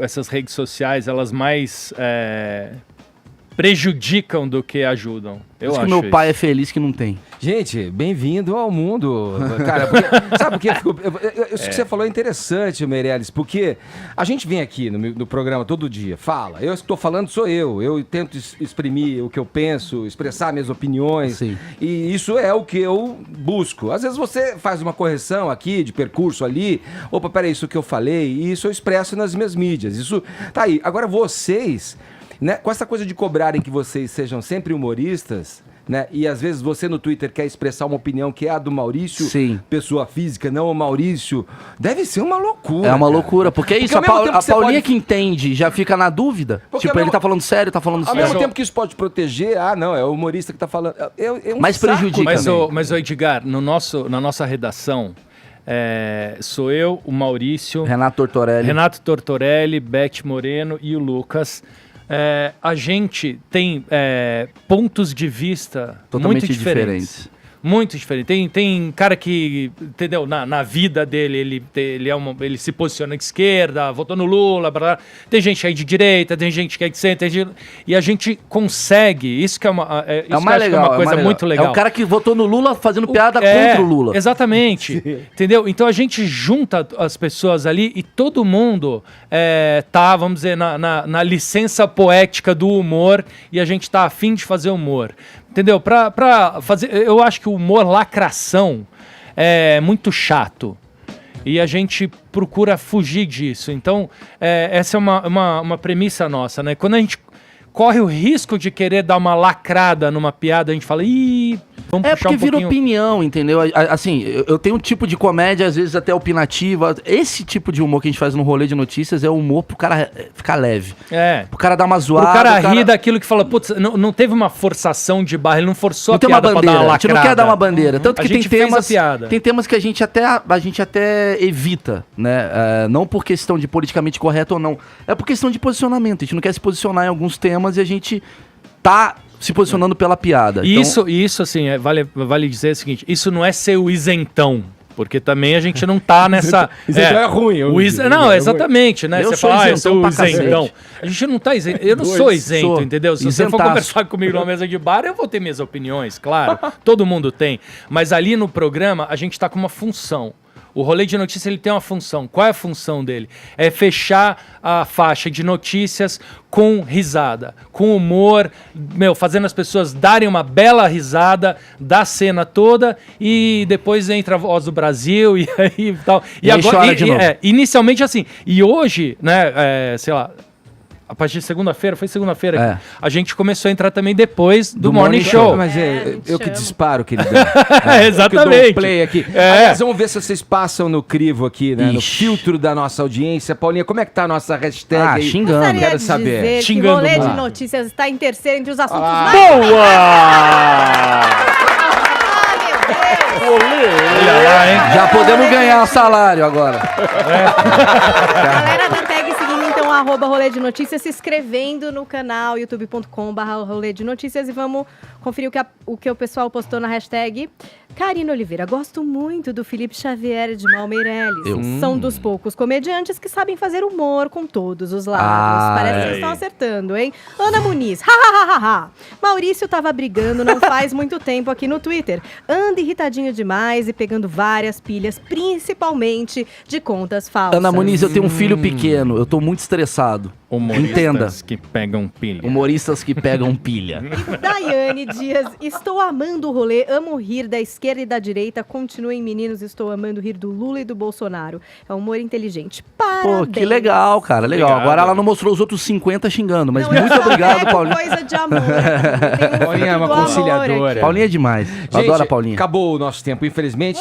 Speaker 15: essas redes sociais, elas mais... prejudicam do que ajudam.
Speaker 16: Eu acho que meu pai é feliz que não tem.
Speaker 1: Gente, bem-vindo ao mundo. Cara, sabe por quê? Isso que você falou é interessante, Meirelles, porque a gente vem aqui no programa todo dia, fala. Eu estou falando, sou eu. Eu tento exprimir o que eu penso, expressar minhas opiniões.
Speaker 16: Sim.
Speaker 1: E isso é o que eu busco. Às vezes você faz uma correção aqui, de percurso ali. Opa, peraí, isso que eu falei. E isso eu expresso nas minhas mídias. Isso tá aí. Agora vocês... Né, com essa coisa de cobrarem que vocês sejam sempre humoristas, né? E às vezes você no Twitter quer expressar uma opinião que é a do Maurício,
Speaker 16: sim,
Speaker 1: pessoa física, não o Maurício. Deve ser uma loucura.
Speaker 16: É uma loucura, porque é isso, a Paulinha que entende já fica na dúvida. Porque tipo, ele tá falando sério, tá falando sério.
Speaker 1: Ao mesmo tempo que isso pode proteger, não, é o humorista que tá falando.
Speaker 16: Mas prejudica.
Speaker 15: Mas Edgar, na nossa redação, sou eu, o Maurício,
Speaker 16: Renato
Speaker 15: Tortorelli, Beth Moreno e o Lucas. A gente tem pontos de vista
Speaker 16: totalmente
Speaker 15: muito diferentes. Muito diferente. Tem cara que, entendeu, na vida dele, ele se posiciona de esquerda, votou no Lula, blá, blá. Tem gente que é de direita, tem gente que é de centro, e a gente consegue, isso que é uma coisa muito legal.
Speaker 16: É o cara que votou no Lula fazendo piada contra o Lula.
Speaker 15: Exatamente, entendeu? Então a gente junta as pessoas ali e todo mundo tá, vamos dizer, na licença poética do humor, e a gente tá afim de fazer humor. Entendeu? Pra fazer... Eu acho que o humor lacração é muito chato. E a gente procura fugir disso. Então, essa é uma premissa nossa, né? Quando a gente corre o risco de querer dar uma lacrada numa piada, a gente fala, vamos puxar
Speaker 16: porque
Speaker 15: um pouquinho...
Speaker 16: vira opinião, entendeu? Assim, eu tenho um tipo de comédia, às vezes até opinativa. Esse tipo de humor que a gente faz no rolê de notícias é o humor pro cara ficar leve. Pro cara dar uma zoada.
Speaker 15: Pro cara rir daquilo que fala, putz, não teve uma forçação de barra, ele não forçou
Speaker 16: não
Speaker 15: a piada
Speaker 16: pra dar uma lacrada. A gente não quer dar uma bandeira. Tanto que tem temas que a gente até evita, né? Não por questão de politicamente correto ou não. É por questão de posicionamento. A gente não quer se posicionar em alguns temas e a gente tá se posicionando pela piada.
Speaker 15: Isso assim, vale dizer o seguinte, isso não é ser o isentão, porque também a gente não tá nessa...
Speaker 1: Isentão é ruim.
Speaker 15: Exatamente, né? Você fala, eu sou o isentão. A gente não tá isento, eu não sou isento, entendeu? Se você for conversar comigo numa mesa de bar, eu vou ter minhas opiniões, claro, todo mundo tem. Mas ali no programa, a gente tá com uma função. O rolê de notícias ele tem uma função. Qual é a função dele? É fechar a faixa de notícias com risada, com humor, fazendo as pessoas darem uma bela risada da cena toda e depois entra a Voz do Brasil e aí tal. E agora, inicialmente assim. E hoje, né, sei lá, a partir de segunda-feira, a gente começou a entrar também depois do Morning Show.
Speaker 1: Mas eu que disparo, queridão.
Speaker 15: Exatamente.
Speaker 1: Eu dou um play aqui. Aliás, vamos ver se vocês passam no crivo aqui, né? No filtro da nossa audiência. Paulinha, como é que tá a nossa hashtag?
Speaker 16: Xingando.
Speaker 3: Quero saber. Xingando. O rolê de notícias está em terceiro entre os assuntos mais...
Speaker 15: Boa!
Speaker 16: Já podemos ganhar salário agora.
Speaker 3: Galera da tag seguindo então @rolê de notícias, se inscrevendo no canal youtube.com/rolê de notícias e vamos conferir o que o pessoal postou na hashtag. Karina Oliveira, gosto muito do Felipe Xavier de Mal Meirelles. São dos poucos comediantes que sabem fazer humor com todos os lados. Parece que estão acertando, hein? Ana Muniz, Maurício tava brigando não faz muito tempo aqui no Twitter. Anda irritadinho demais e pegando várias pilhas, principalmente de contas falsas.
Speaker 16: Ana Muniz, eu tenho um filho pequeno, eu tô muito estressado. Entenda.
Speaker 15: Que pegam pilha.
Speaker 16: Humoristas que pegam pilha.
Speaker 3: E Daiane Dias, estou amando o rolê, amo rir da esquerda e da direita, continuem meninos, estou amando rir do Lula e do Bolsonaro. É um humor inteligente. Parabéns.
Speaker 16: Pô, que legal, cara, legal. Obrigado. Agora ela não mostrou os outros 50 xingando, mas muito obrigado, Paulinha.
Speaker 3: Coisa de amor.
Speaker 1: Paulinha é uma conciliadora.
Speaker 16: Paulinha é demais. Eu adoro a Paulinha.
Speaker 1: Acabou o nosso tempo, infelizmente.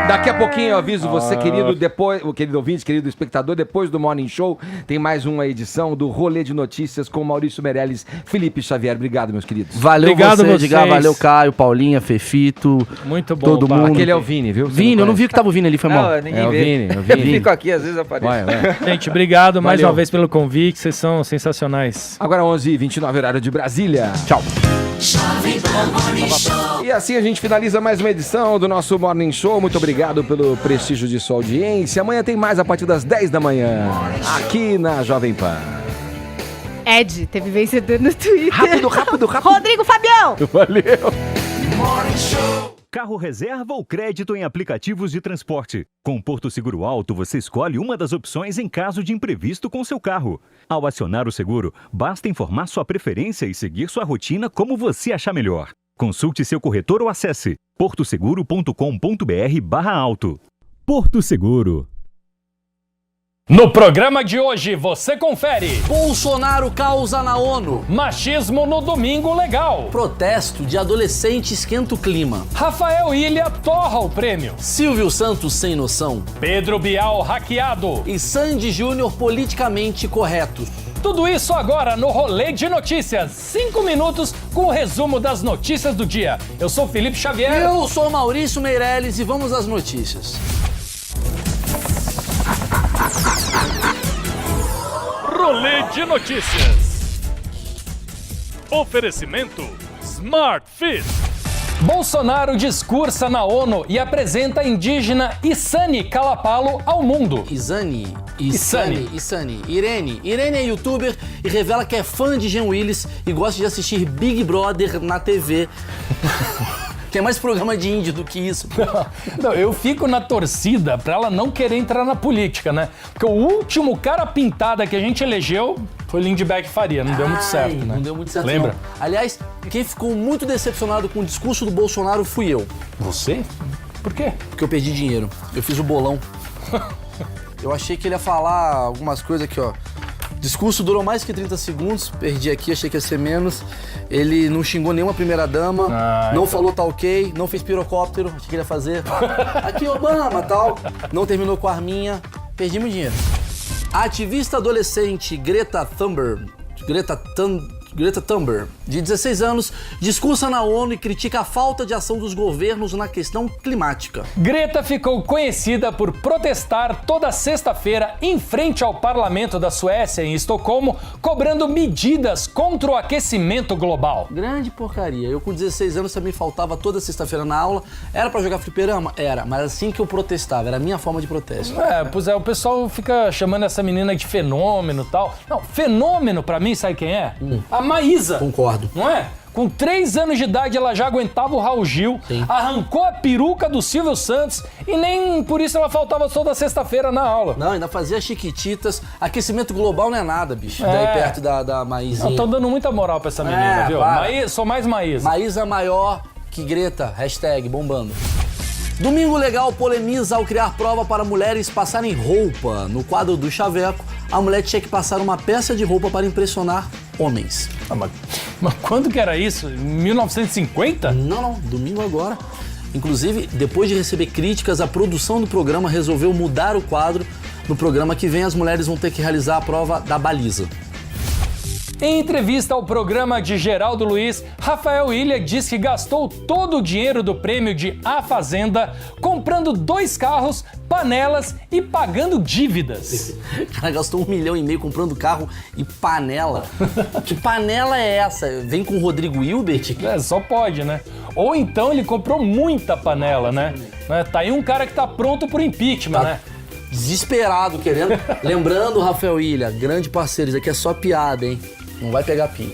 Speaker 1: Daqui a pouquinho eu aviso você, querido ouvinte, querido espectador, depois do Morning Show, tem mais uma edição do Rolê de Notícias com Maurício Meirelles, Felipe Xavier. Obrigado, meus queridos.
Speaker 16: Valeu você, Edgar, valeu Caio, Paulinha, Fefito.
Speaker 15: Muito bom.
Speaker 16: Todo mundo.
Speaker 1: Aquele é o Vini, viu?
Speaker 16: Vini, eu não vi que tava o Vini ali, foi mal.
Speaker 4: Ninguém
Speaker 1: o
Speaker 4: vê.
Speaker 1: Vini.
Speaker 4: Eu fico aqui, às vezes aparece.
Speaker 15: Gente, obrigado mais uma vez pelo convite, vocês são sensacionais.
Speaker 1: Agora 11h29, horário de Brasília. Tchau. E assim a gente finaliza mais uma edição do nosso Morning Show. Muito obrigado pelo prestígio de sua audiência. Amanhã tem mais a partir das 10 da manhã, aqui na Jovem Pan.
Speaker 3: Ed, teve vencedor no Twitter.
Speaker 1: Rápido.
Speaker 3: Rodrigo Fabião.
Speaker 1: Valeu.
Speaker 19: Carro reserva ou crédito em aplicativos de transporte. Com Porto Seguro Auto, você escolhe uma das opções em caso de imprevisto com seu carro. Ao acionar o seguro, basta informar sua preferência e seguir sua rotina como você achar melhor. Consulte seu corretor ou acesse portoseguro.com.br/auto. Porto Seguro.
Speaker 17: No programa de hoje, você confere:
Speaker 20: Bolsonaro causa na ONU.
Speaker 17: Machismo no Domingo Legal.
Speaker 20: Protesto de adolescente esquenta o clima.
Speaker 17: Rafael Ilha torra o prêmio.
Speaker 20: Silvio Santos sem noção.
Speaker 17: Pedro Bial hackeado.
Speaker 20: E Sandy Júnior politicamente correto.
Speaker 17: Tudo isso agora no Rolê de Notícias. 5 minutos com o resumo das notícias do dia. Eu sou Felipe Xavier.
Speaker 20: Eu sou Maurício Meirelles e vamos às notícias.
Speaker 17: Rolê de Notícias. Oferecimento Smart Fit. Bolsonaro discursa na ONU e apresenta a indígena Isani Kalapalo ao mundo.
Speaker 20: Isani. Irene é youtuber e revela que é fã de Jean Willis e gosta de assistir Big Brother na TV. Que é mais programa de índio do que isso.
Speaker 17: Não, eu fico na torcida pra ela não querer entrar na política, né? Porque o último cara pintada que a gente elegeu foi Lindbergh Faria. Não deu muito certo, né?
Speaker 20: Não deu muito certo.
Speaker 17: Lembra?
Speaker 20: Não. Aliás, Quem ficou muito decepcionado com o discurso do Bolsonaro fui eu.
Speaker 17: Você? Por quê?
Speaker 20: Porque eu perdi dinheiro. Eu fiz o bolão. Eu achei que ele ia falar algumas coisas aqui, ó. Discurso durou mais que 30 segundos, perdi aqui, achei que ia ser menos. Ele não xingou nenhuma primeira-dama, não falou tá ok, não fez pirocóptero, achei que ele ia fazer. Aqui, Obama, tal. Não terminou com a arminha, perdi meu dinheiro. A ativista adolescente Greta Thunberg, de 16 anos, discursa na ONU e critica a falta de ação dos governos na questão climática.
Speaker 17: Greta ficou conhecida por protestar toda sexta-feira em frente ao parlamento da Suécia, em Estocolmo, cobrando medidas contra o aquecimento global.
Speaker 20: Grande porcaria. Eu com 16 anos também faltava toda sexta-feira na aula. Era pra jogar fliperama? Era, mas assim que eu protestava, era a minha forma de protesto.
Speaker 17: Pois é, o pessoal fica chamando essa menina de fenômeno e tal. Não, fenômeno pra mim, sabe quem é? A Maísa.
Speaker 20: Concordo.
Speaker 17: Não é? Com 3 anos de idade ela já aguentava o Raul Gil, arrancou a peruca do Silvio Santos e nem por isso ela faltava toda sexta-feira na aula.
Speaker 20: Não, ainda fazia chiquititas. Aquecimento global não é nada, bicho. Daí perto da Maísa.
Speaker 17: Estão dando muita moral pra essa menina, viu? Sou mais Maísa.
Speaker 20: Maísa maior que Greta. Hashtag bombando. Domingo Legal polemiza ao criar prova para mulheres passarem roupa. No quadro do Chaveco, a mulher tinha que passar uma peça de roupa para impressionar homens.
Speaker 17: Mas quando que era isso? 1950?
Speaker 20: Não, domingo agora. Inclusive, depois de receber críticas, a produção do programa resolveu mudar o quadro. No programa que vem, as mulheres vão ter que realizar a prova da baliza.
Speaker 17: Em entrevista ao programa de Geraldo Luiz, Rafael Ilha diz que gastou todo o dinheiro do prêmio de A Fazenda comprando 2 carros, panelas e pagando dívidas.
Speaker 20: O cara gastou 1,5 milhão comprando carro e panela. Que panela é essa? Vem com o Rodrigo Hilbert?
Speaker 17: Só pode, né? Ou então ele comprou muita panela, né? Tá aí um cara que tá pronto pro impeachment, né?
Speaker 20: Desesperado, querendo. Lembrando, Rafael Ilha, grande parceiro, isso aqui é só piada, hein? Não vai pegar pinho.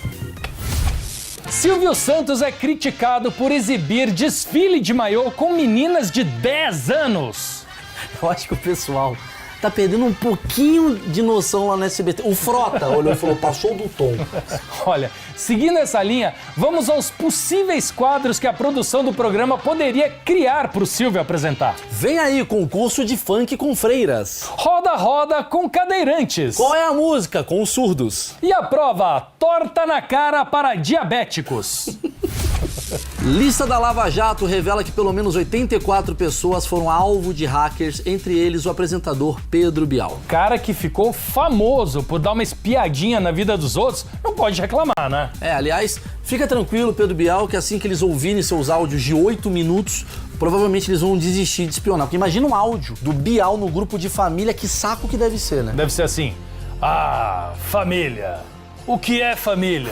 Speaker 17: Silvio Santos é criticado por exibir desfile de maiô com meninas de 10 anos.
Speaker 20: Eu acho que o pessoal tá perdendo um pouquinho de noção lá no SBT. O Frota olhou e falou, passou do tom.
Speaker 17: Olha, seguindo essa linha, vamos aos possíveis quadros que a produção do programa poderia criar pro Silvio apresentar.
Speaker 20: Vem aí, concurso de funk com freiras.
Speaker 17: Roda-roda com cadeirantes.
Speaker 20: Qual é a música? Com os surdos.
Speaker 17: E a prova, torta na cara para diabéticos.
Speaker 20: Lista da Lava Jato revela que pelo menos 84 pessoas foram alvo de hackers, entre eles o apresentador Pedro Bial.
Speaker 17: Cara que ficou famoso por dar uma espiadinha na vida dos outros, não pode reclamar, né?
Speaker 20: Aliás, fica tranquilo, Pedro Bial, que assim que eles ouvirem seus áudios de 8 minutos, provavelmente eles vão desistir de espionar. Porque imagina um áudio do Bial no grupo de família, que saco que deve ser, né?
Speaker 17: Deve ser assim, família. O que é família?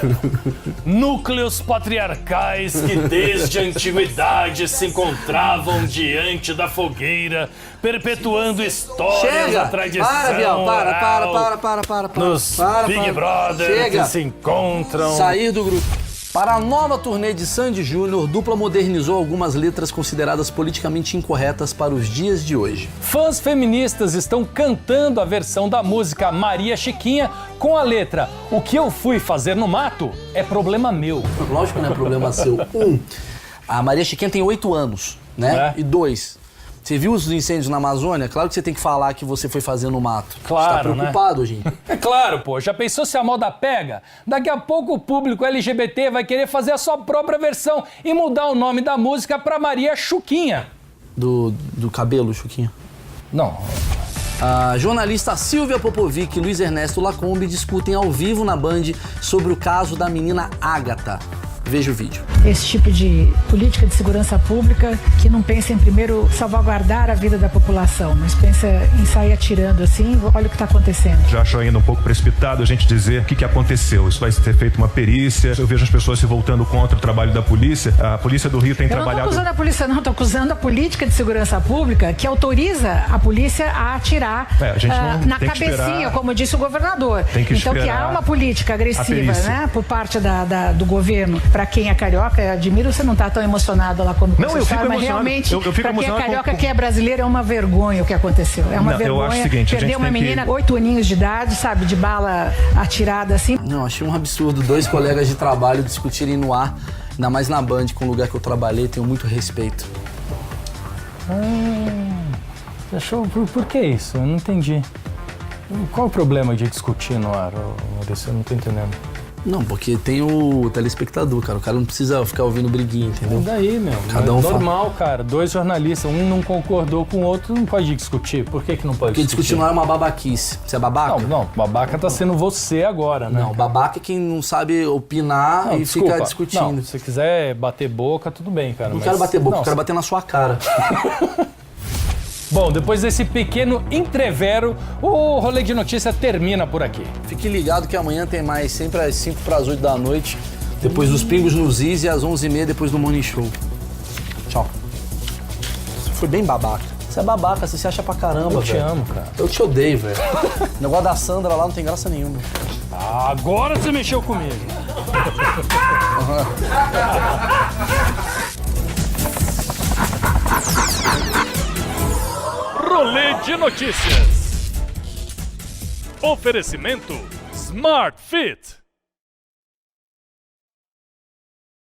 Speaker 17: Núcleos patriarcais que desde a antiguidade se encontravam diante da fogueira, perpetuando histórias da tradição.
Speaker 20: Para, Bial, para.
Speaker 17: Nos Big Brother que se encontram.
Speaker 20: Sair do grupo. Para a nova turnê de Sandy Júnior, Dupla modernizou algumas letras consideradas politicamente incorretas para os dias de hoje.
Speaker 17: Fãs feministas estão cantando a versão da música Maria Chiquinha com a letra "O que eu fui fazer no mato é problema meu".
Speaker 20: Lógico que não é problema seu. A Maria Chiquinha tem 8 anos, né? E 2. Você viu os incêndios na Amazônia? Claro que você tem que falar que você foi fazer no mato.
Speaker 17: Claro,
Speaker 20: você tá preocupado,
Speaker 17: né?
Speaker 20: Gente.
Speaker 17: É claro, pô. Já pensou se a moda pega? Daqui a pouco o público LGBT vai querer fazer a sua própria versão e mudar o nome da música pra Maria Chuquinha.
Speaker 20: Do cabelo, Chuquinha?
Speaker 17: Não.
Speaker 20: A jornalista Silvia Popovic e Luiz Ernesto Lacombe discutem ao vivo na Band sobre o caso da menina Ágata. Veja o vídeo.
Speaker 7: Esse tipo de política de segurança pública que não pensa em primeiro salvaguardar a vida da população, mas pensa em sair atirando assim, olha o que está acontecendo.
Speaker 6: Já acho ainda um pouco precipitado a gente dizer o que aconteceu. Isso vai ter feito uma perícia. Eu vejo as pessoas se voltando contra o trabalho da polícia. A Polícia do Rio tem trabalhado...
Speaker 7: Eu não estou acusando a polícia, não. Estou acusando a política de segurança pública que autoriza a polícia a atirar na cabecinha, como disse o governador.
Speaker 6: Tem que
Speaker 7: então que há uma política agressiva, né, por parte do governo para quem é carioca, eu admiro você não estar tão emocionado lá como
Speaker 6: Não, eu fico
Speaker 7: mas realmente,
Speaker 6: eu fico
Speaker 7: para quem é carioca,
Speaker 6: com...
Speaker 7: quem é brasileiro, é uma vergonha o que aconteceu. É uma vergonha.
Speaker 6: Eu acho o seguinte,
Speaker 7: perder uma menina, 8 aninhos de idade, sabe, de bala atirada assim.
Speaker 20: Não, achei um absurdo 2 colegas de trabalho discutirem no ar, ainda mais na Band, com o lugar que eu trabalhei, tenho muito respeito.
Speaker 17: Achou, por que isso? Eu não entendi. Qual o problema de discutir no ar, Maurício? Eu não tô entendendo.
Speaker 20: Não, porque tem o telespectador, cara. O cara não precisa ficar ouvindo briguinha, entendeu?
Speaker 17: E daí, meu?
Speaker 20: Cada um
Speaker 17: normal, cara. 2 jornalistas, um não concordou com o outro, não pode discutir. Por que não pode
Speaker 20: porque discutir? Porque discutir não é uma babaquice. Você é babaca?
Speaker 17: Não, babaca tá sendo você agora, né?
Speaker 20: Não, babaca é quem não sabe opinar e fica discutindo.
Speaker 17: Não, se você quiser bater boca, tudo bem, cara.
Speaker 20: Não quero bater boca, eu quero bater na sua cara.
Speaker 17: Bom, depois desse pequeno entrevero, o Rolê de Notícia termina por aqui.
Speaker 20: Fique ligado que amanhã tem mais, sempre às 5 para as 8 da noite, depois dos Pingos nos Is e às 11h30 depois do Morning Show. Tchau. Você foi bem babaca. Você é babaca, você se acha pra caramba, velho.
Speaker 17: Eu te amo, cara.
Speaker 20: Eu te odeio, velho. O negócio da Sandra lá não tem graça nenhuma.
Speaker 17: Agora você mexeu comigo. Rolê de Notícias. Oferecimento Smart Fit.